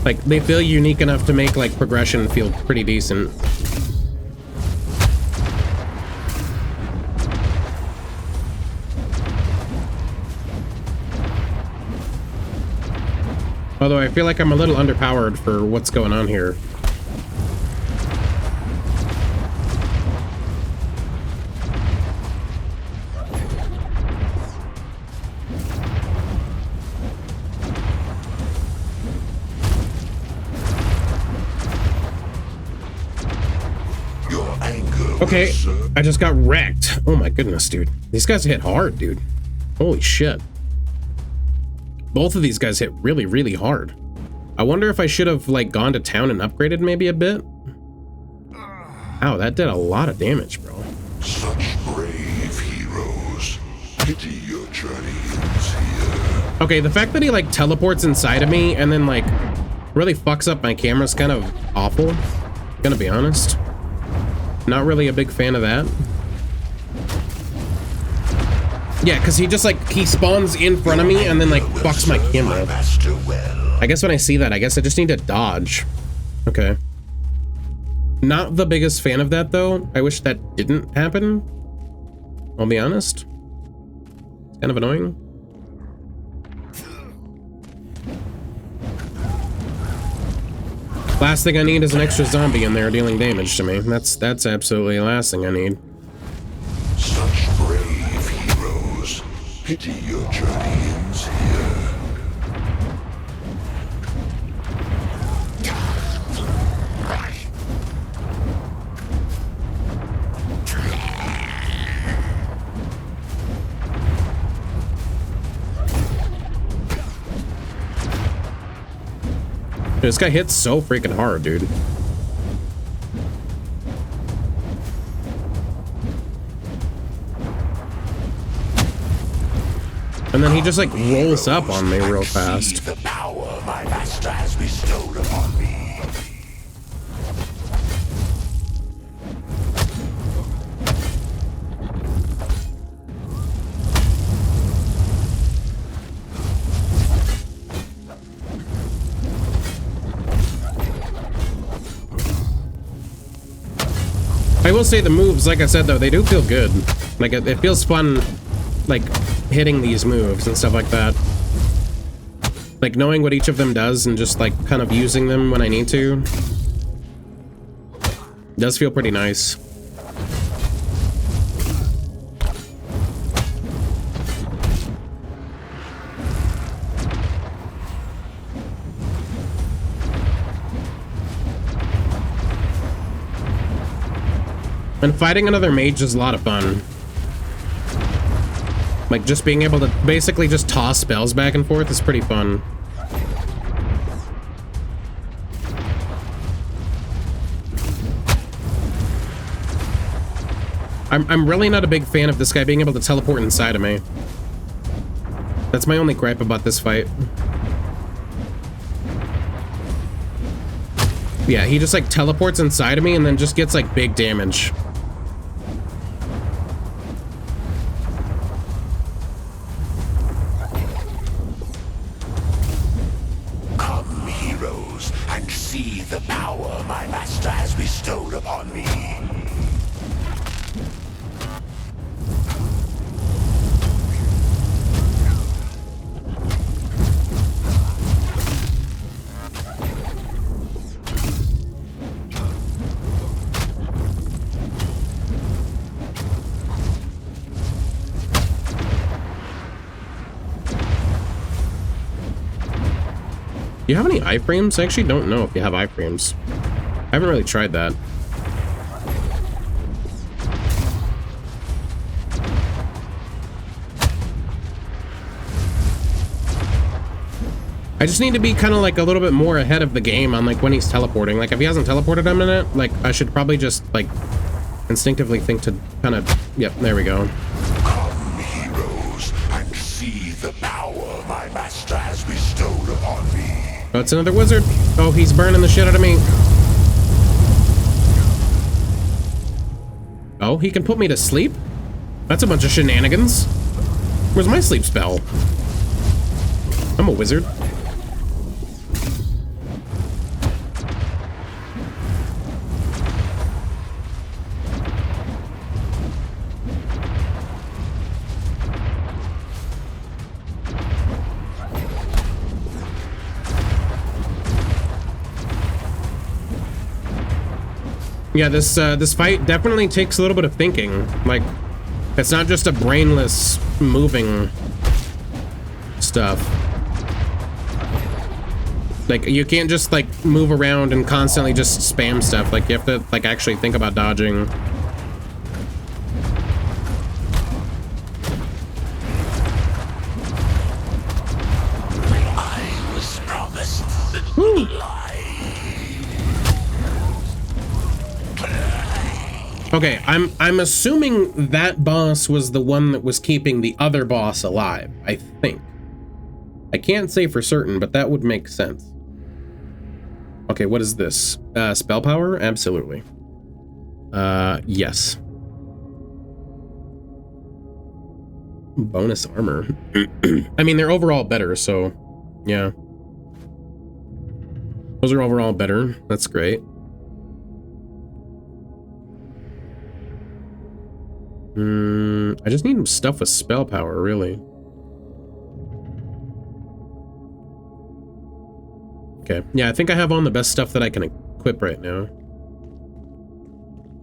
Like, they feel unique enough to make, like, progression feel pretty decent. Although I feel like I'm a little underpowered for what's going on here. Okay, I just got wrecked. Oh my goodness, dude. These guys hit hard, dude. Holy shit. Both of these guys hit really, really hard. I wonder if I should have, like, gone to town and upgraded maybe a bit. Ow, that did a lot of damage, bro. Such brave heroes. Pity your journey ends here. Okay, the fact that he like teleports inside of me and then like really fucks up my camera is kind of awful. Gonna be honest. Not really a big fan of that. Yeah, because he just like, he spawns in front of me and then like fucks my camera. I guess when I see that, I guess I just need to dodge. Okay. Not the biggest fan of that though. I wish that didn't happen. I'll be honest. It's kind of annoying. Last thing I need is an extra zombie in there dealing damage to me. That's absolutely the last thing I need. Such brave heroes. Pity your journey ends here. This guy hits so freaking hard, dude. And then he just like rolls up on me real fast. The power my master has bestowed upon me. I will say the moves, like I said though, they do feel good. Like it feels fun, like hitting these moves and stuff like that. Like knowing what each of them does and just like kind of using them when I need to. Does feel pretty nice. And fighting another mage is a lot of fun. Like, just being able to basically just toss spells back and forth is pretty fun. I'm really not a big fan of this guy being able to teleport inside of me. That's my only gripe about this fight. Yeah, he just, like, teleports inside of me and then just gets, like, big damage. The power my master has bestowed upon me. Do you have any iframes? I actually don't know if you have iframes. I haven't really tried that. I just need to be kind of like a little bit more ahead of the game on like when he's teleporting. Like if he hasn't teleported a minute, like I should probably just like instinctively think to kind of, yep, there we go. Come, heroes, and see the power my master has bestowed upon me. Oh, it's another wizard. Oh, he's burning the shit out of me. Oh, he can put me to sleep? That's a bunch of shenanigans. Where's my sleep spell? I'm a wizard. Yeah, this fight definitely takes a little bit of thinking. Like, it's not just a brainless moving stuff. Like, you can't just like move around and constantly just spam stuff. Like, you have to like actually think about dodging. I was promised Woo. life. Okay, I'm assuming that boss was the one that was keeping the other boss alive, I think. I can't say for certain, but that would make sense. Okay, what is this? Spell power? Absolutely. Yes. Bonus armor. I mean, they're overall better, so yeah. Those are overall better. That's great. I just need stuff with spell power, really. Okay, yeah, I think I have on the best stuff that I can equip right now.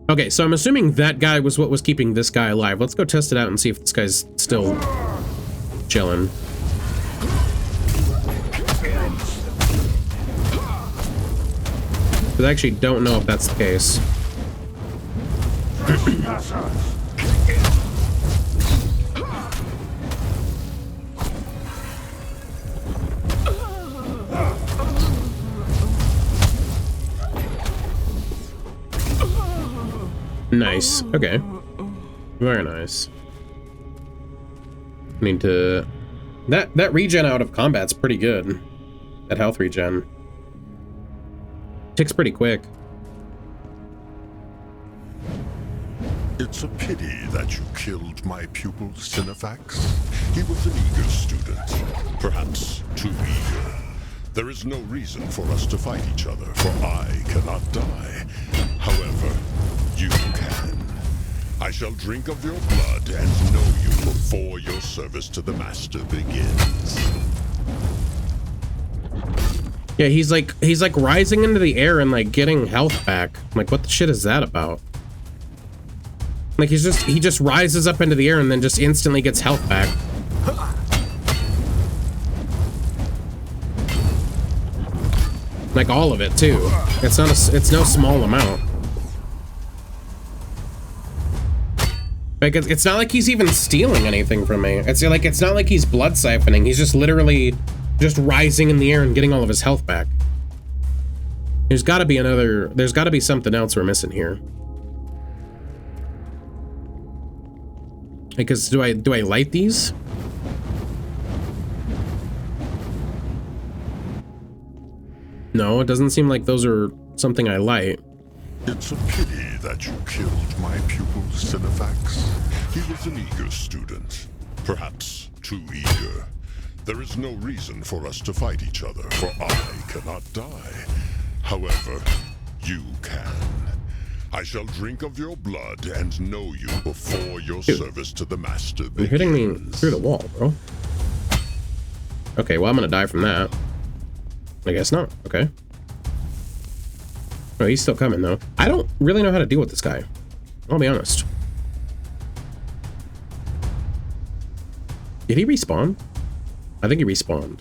Okay, so I'm assuming that guy was what was keeping this guy alive. Let's go test it out and see if this guy's still chilling. Because I actually don't know if that's the case. Nice. Okay. Very nice. Need to... That regen out of combat's pretty good. That health regen. Ticks pretty quick. It's a pity that you killed my pupil, Cinephax. He was an eager student, perhaps too eager. There is no reason for us to fight each other, for I cannot die. However, you can. I shall drink of your blood and know you before your service to the Master begins. Yeah, he's like rising into the air and like getting health back. Like, what the shit is that about? Like he just rises up into the air and then just instantly gets health back. Like all of it too. It's no small amount. Like it's not like he's even stealing anything from me. It's not like he's blood siphoning. He's just literally just rising in the air and getting all of his health back. There's got to be something else we're missing here. Because do I light these? No, it doesn't seem like those are something I light. It's a pity that you killed my pupil, Cinephax. He was an eager student, perhaps too eager. There is no reason for us to fight each other, for I cannot die. However, you can. I shall drink of your blood and know you before your service to the Master begins. You're hitting me through the wall, bro. Okay, well, I'm gonna die from that. I guess not. Okay. Oh, he's still coming, though. I don't really know how to deal with this guy. I'll be honest. Did he respawn? I think he respawned.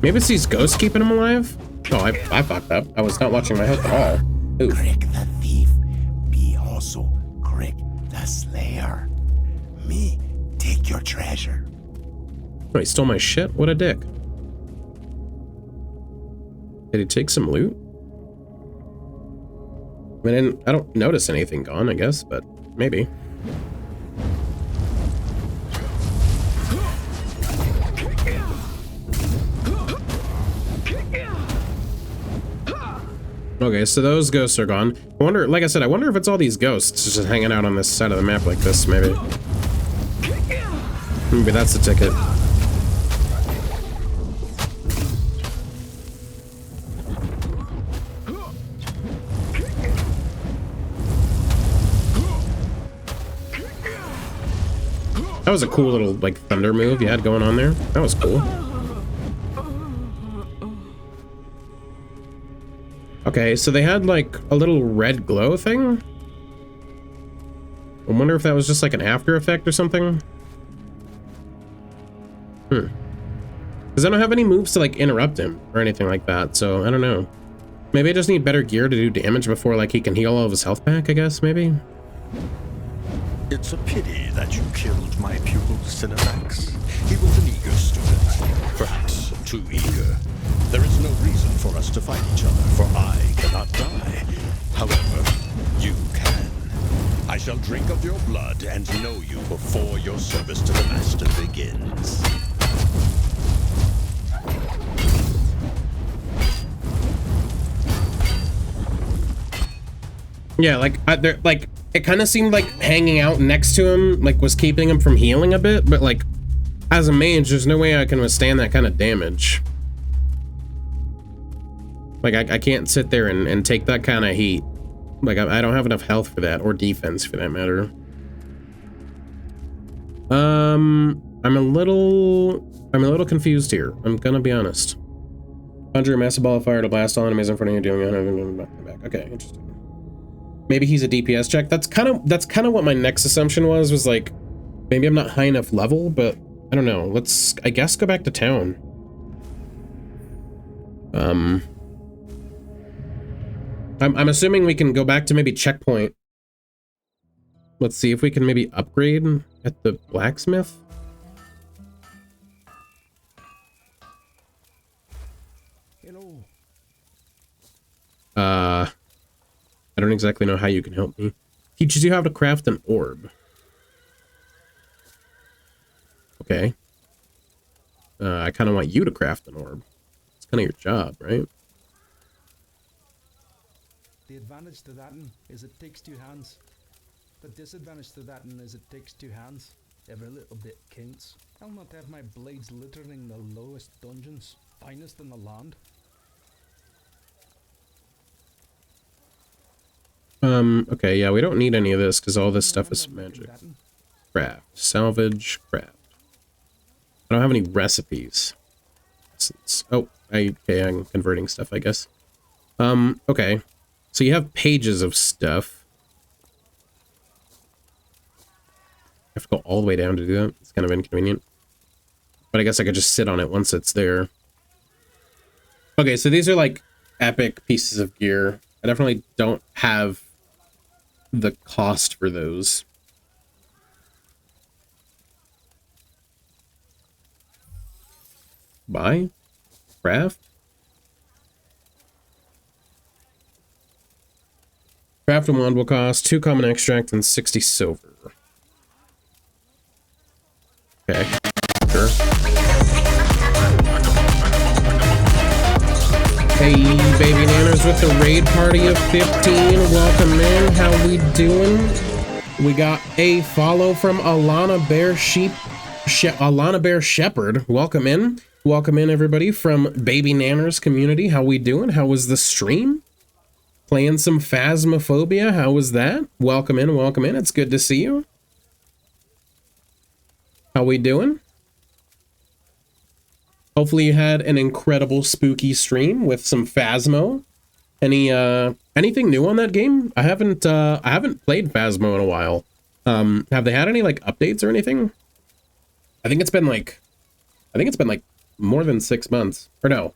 Maybe it's these ghosts keeping him alive? Oh, I fucked up. I was not watching my health at all. Ooh. Crick the thief, be also Crick the slayer. Me, take your treasure. Oh, he stole my shit? What a dick. Did he take some loot? I don't notice anything gone, I guess, but maybe. Okay, so those ghosts are gone. I wonder, like I said, I wonder if it's all these ghosts just hanging out on this side of the map like this, maybe. Maybe that's the ticket. That was a cool little, like, thunder move you had going on there. That was cool. Okay, so they had, like, a little red glow thing? I wonder if that was just, like, an after effect or something? Because I don't have any moves to, like, interrupt him or anything like that, so I don't know. Maybe I just need better gear to do damage before, like, he can heal all of his health back, I guess, maybe? It's a pity that you killed my pupil Cinemax. He was an eager student, perhaps too eager. There is no reason for us to fight each other, for I cannot die. However, you can. I shall drink of your blood and know you before your service to the Master begins. Yeah, like, it kind of seemed like hanging out next to him, like, was keeping him from healing a bit, but, like, as a mage, there's no way I can withstand that kind of damage. Like, I can't sit there and take that kind of heat. Like, I don't have enough health for that, or defense for that matter. I'm a little confused here. I'm gonna be honest. Conjure a massive ball of fire to blast all enemies in front of you, doing it. Okay, interesting. Maybe he's a DPS check. That's kind of what my next assumption was like, maybe I'm not high enough level, but I don't know. Let's, I guess, go back to town. I'm assuming we can go back to maybe checkpoint. Let's see if we can maybe upgrade at the blacksmith. Hello. I don't exactly know how you can help me. Teaches you how to craft an orb. Okay. I kind of want you to craft an orb. It's kind of your job, right? The advantage to that is it takes two hands. The disadvantage to that is it takes two hands. Every little bit counts. I'll not have my blades littering the lowest dungeons, finest in the land. Okay, yeah, we don't need any of this because all this stuff is magic. Craft, salvage, craft. I don't have any recipes. Oh, okay, I'm converting stuff, I guess. Okay. So you have pages of stuff. I have to go all the way down to do that. It's kind of inconvenient. But I guess I could just sit on it once it's there. Okay, so these are like epic pieces of gear. I definitely don't have the cost for those. Buy? Craft? Craft a wand will cost 2 common extract and 60 silver. Okay, sure. Hey, baby nanners with the raid party of 15. Welcome in. How we doing? We got a follow from Alana Bear Alana Bear Shepherd. Welcome in. Welcome in, everybody, from Baby Nanners community. How we doing? How was the stream? Playing some Phasmophobia. How was that? Welcome in. Welcome in. It's good to see you. How we doing? Hopefully you had an incredible spooky stream with some Phasmo. Anything new on that game? I haven't played Phasmo in a while. Have they had any like updates or anything? I think it's been like more than 6 months. Or no.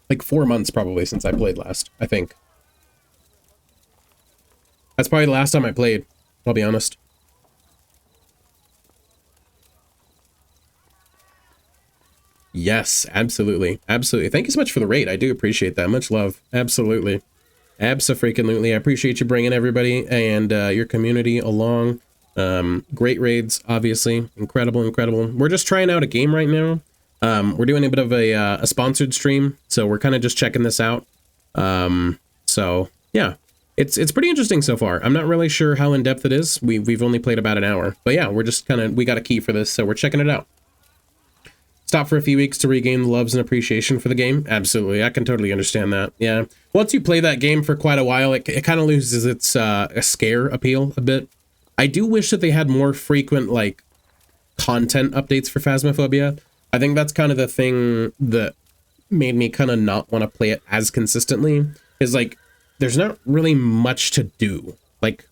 Like 4 months probably since I played last, I think. That's probably the last time I played, I'll be honest. Yes, absolutely. Absolutely. Thank you so much for the raid. I do appreciate that. Much love. Absolutely. Abso-freaking-lutely. I appreciate you bringing everybody and your community along. Great raids, obviously. Incredible, incredible. We're just trying out a game right now. We're doing a bit of a sponsored stream, so we're kind of just checking this out. So, yeah. It's pretty interesting so far. I'm not really sure how in-depth it is. We've only played about an hour. But yeah, we're just kind of... We got a key for this, so we're checking it out. Stop for a few weeks to regain the loves and appreciation for the game? Absolutely, I can totally understand that. Yeah, once you play that game for quite a while, it kind of loses its a scare appeal a bit. I do wish that they had more frequent, like, content updates for Phasmophobia. I think that's kind of the thing that made me kind of not want to play it as consistently, is, like, there's not really much to do. Like,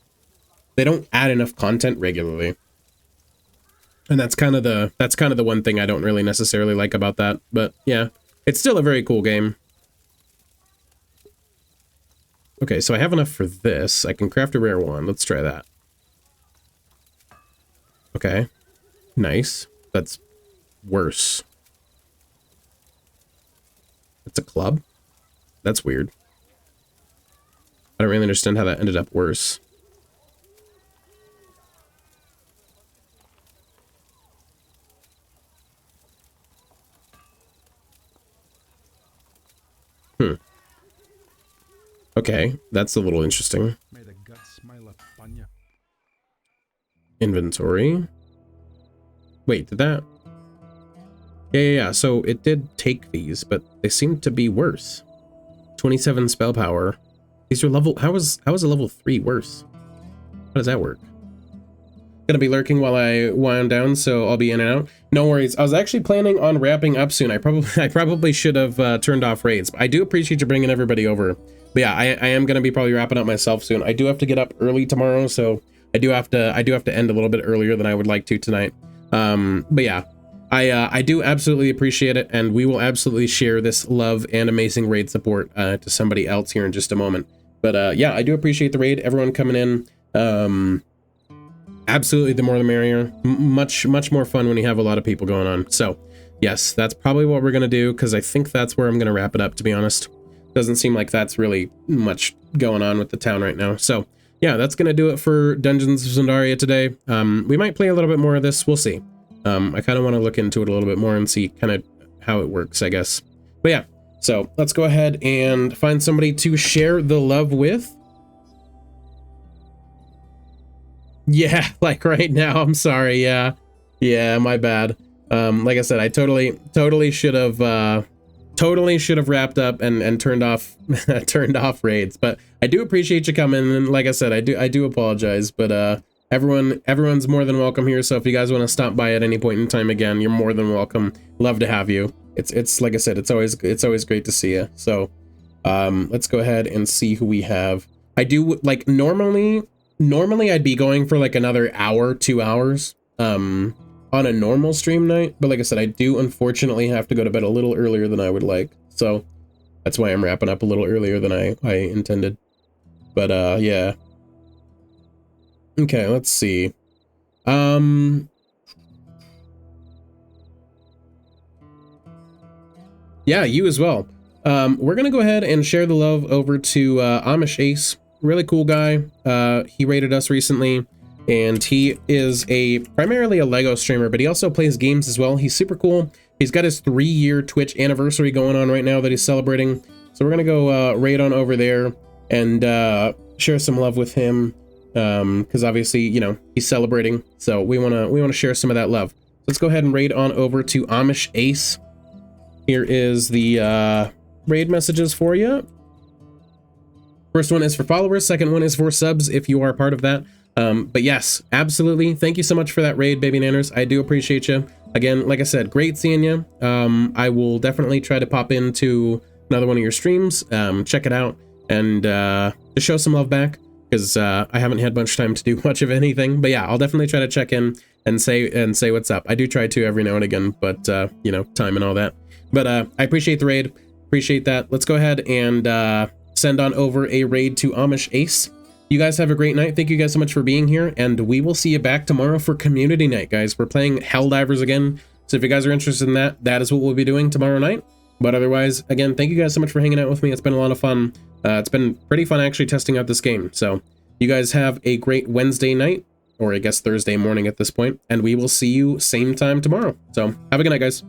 they don't add enough content regularly. And that's kind of the one thing I don't really necessarily like about that. But yeah, it's still a very cool game. Okay, so I have enough for this. I can craft a rare one. Let's try that. Okay. Nice. That's worse. It's a club? That's weird. I don't really understand how that ended up worse. Okay, that's a little interesting. May the guts smile upon you. Inventory. Wait, did that? Yeah. So it did take these, but they seem to be worse. 27 spell power. These are level. How is a level 3 worse? How does that work? Gonna be lurking while I wind down, so I'll be in and out. No worries. I was actually planning on wrapping up soon. I probably should have turned off raids. I do appreciate you bringing everybody over. But yeah, I am gonna be probably wrapping up myself soon. I do have to get up early tomorrow, so I do have to end a little bit earlier than I would like to tonight. But yeah, I do absolutely appreciate it, and we will absolutely share this love and amazing raid support to somebody else here in just a moment. But yeah, I do appreciate the raid, everyone coming in. Absolutely, the more the merrier. Much more fun when you have a lot of people going on. So yes, that's probably what we're gonna do, because I think that's where I'm gonna wrap it up, to be honest. Doesn't seem like that's really much going on with the town right now. So yeah, that's gonna do it for Dungeons of Zandaria today. We might play a little bit more of this, we'll see. I kind of want to look into it a little bit more and see kind of how it works, I guess. But yeah, so let's go ahead and find somebody to share the love with. Yeah, like right now, I'm sorry, yeah, my bad. Like I said, I totally should have wrapped up and turned off turned off raids, but I do appreciate you coming, and like I said, I do apologize, but everyone's more than welcome here, so if you guys want to stop by at any point in time again, you're more than welcome. Love to have you. It's like I said, it's always great to see you. So let's go ahead and see who we have. I do, like, normally I'd be going for like another hour, 2 hours on a normal stream night, but like I said, I do unfortunately have to go to bed a little earlier than I would like, so that's why I'm wrapping up a little earlier than I intended. But yeah, okay, let's see. Yeah, you as well. We're gonna go ahead and share the love over to Amish Ace. Really cool guy. He raided us recently, and he is primarily a Lego streamer, but he also plays games as well. He's super cool. He's got his 3-year Twitch anniversary going on right now that he's celebrating. So we're gonna go raid on over there and share some love with him, because obviously, you know, he's celebrating. So we wanna share some of that love. Let's go ahead and raid on over to Amish Ace. Here is the raid messages for you. First one is for followers, second one is for subs if you are part of that. But yes, absolutely. Thank you so much for that raid, Baby Nanners. I do appreciate you. Again, like I said, great seeing you. I will definitely try to pop into another one of your streams, check it out, and to show some love back, because I haven't had much time to do much of anything. But yeah, I'll definitely try to check in and say what's up. I do try to every now and again, but you know, time and all that. But I appreciate the raid. Appreciate that. Let's go ahead and send on over a raid to Amish Ace. You guys have a great night. Thank you guys so much for being here, and we will see you back tomorrow for community night, guys. We're playing Helldivers again, so if you guys are interested in that, that is what we'll be doing tomorrow night. But otherwise, again, thank you guys so much for hanging out with me. It's been a lot of fun. It's been pretty fun actually testing out this game. So you guys have a great Wednesday night, or I guess Thursday morning at this point, and we will see you same time tomorrow. So have a good night, guys.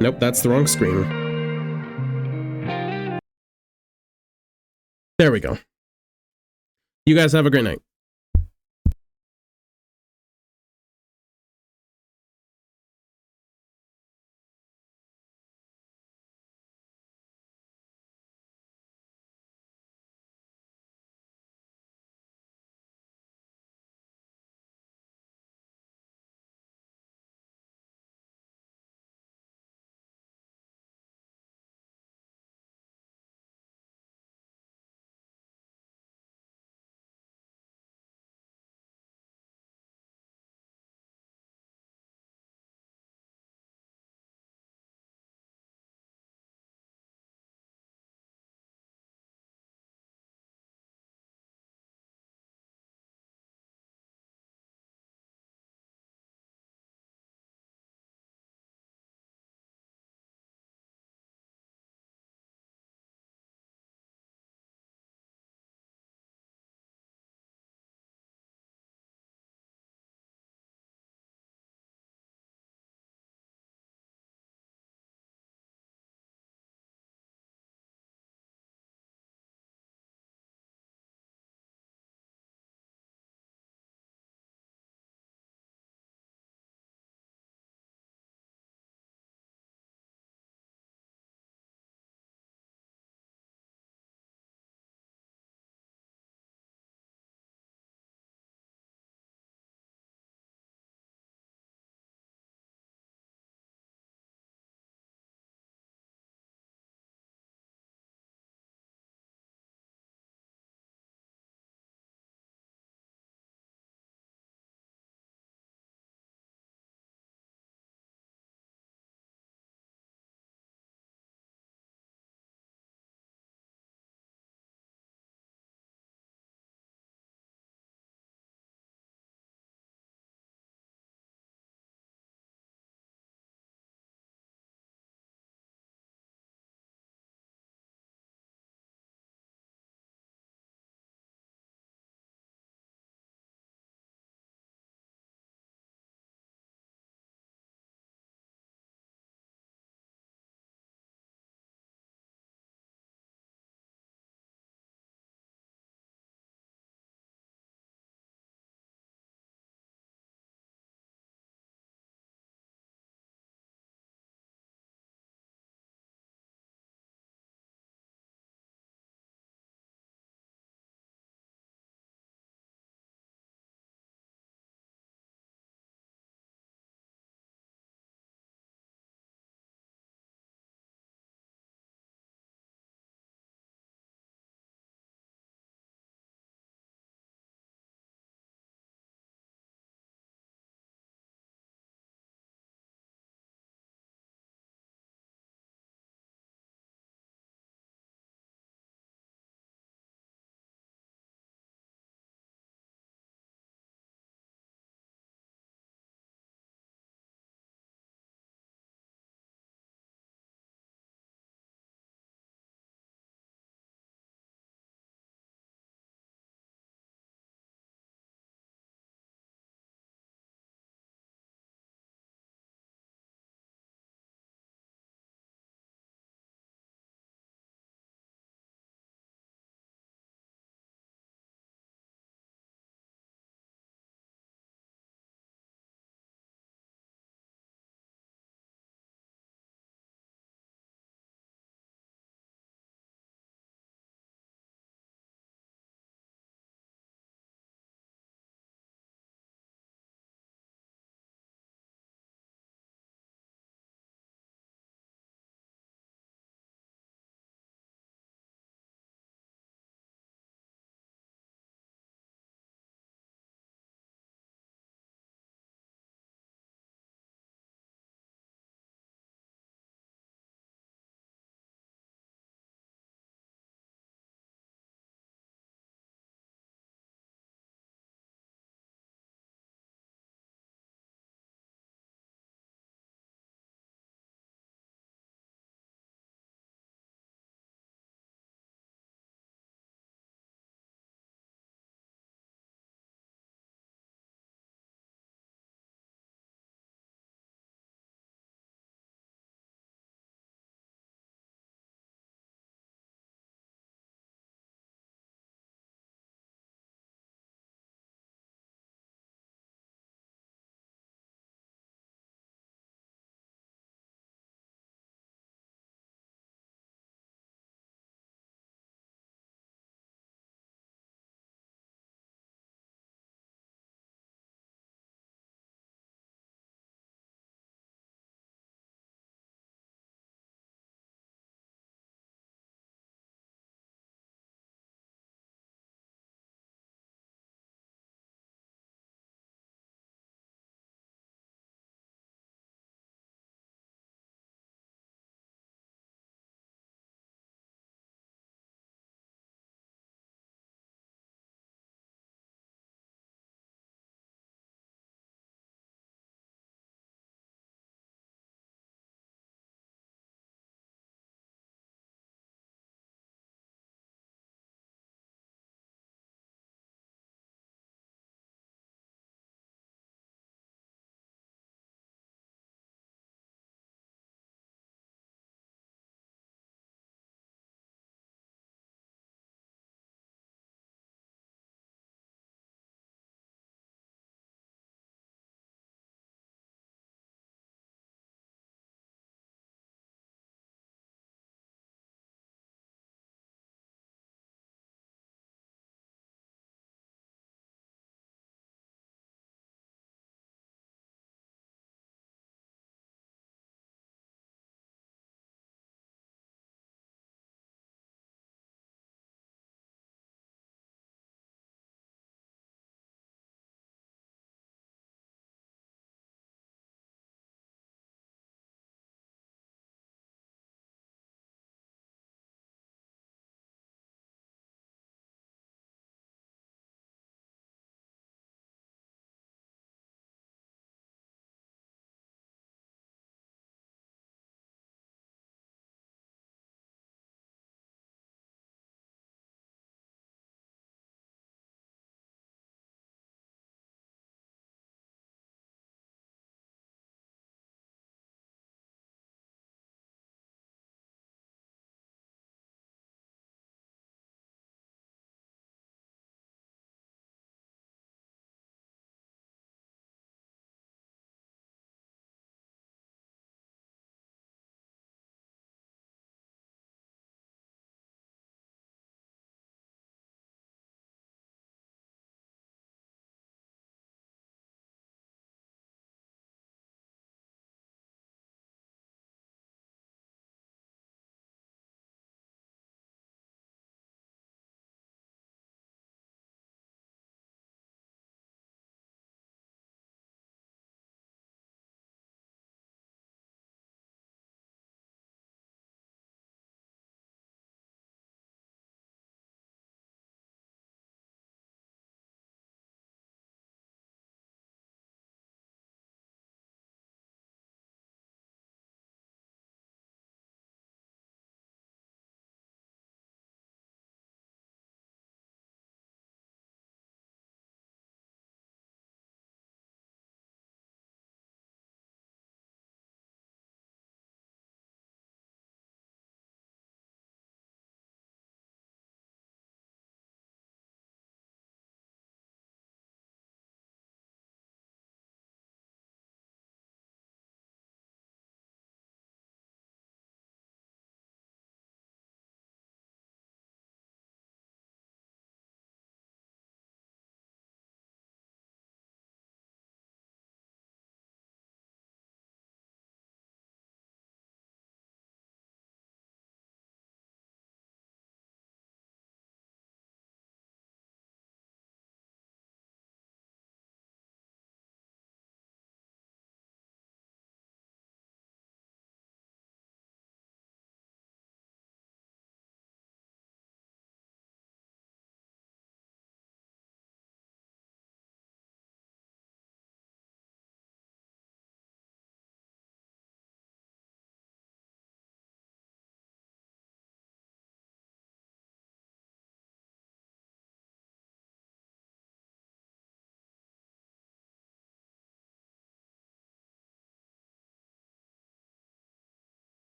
Nope, that's the wrong screen. There we go. You guys have a great night.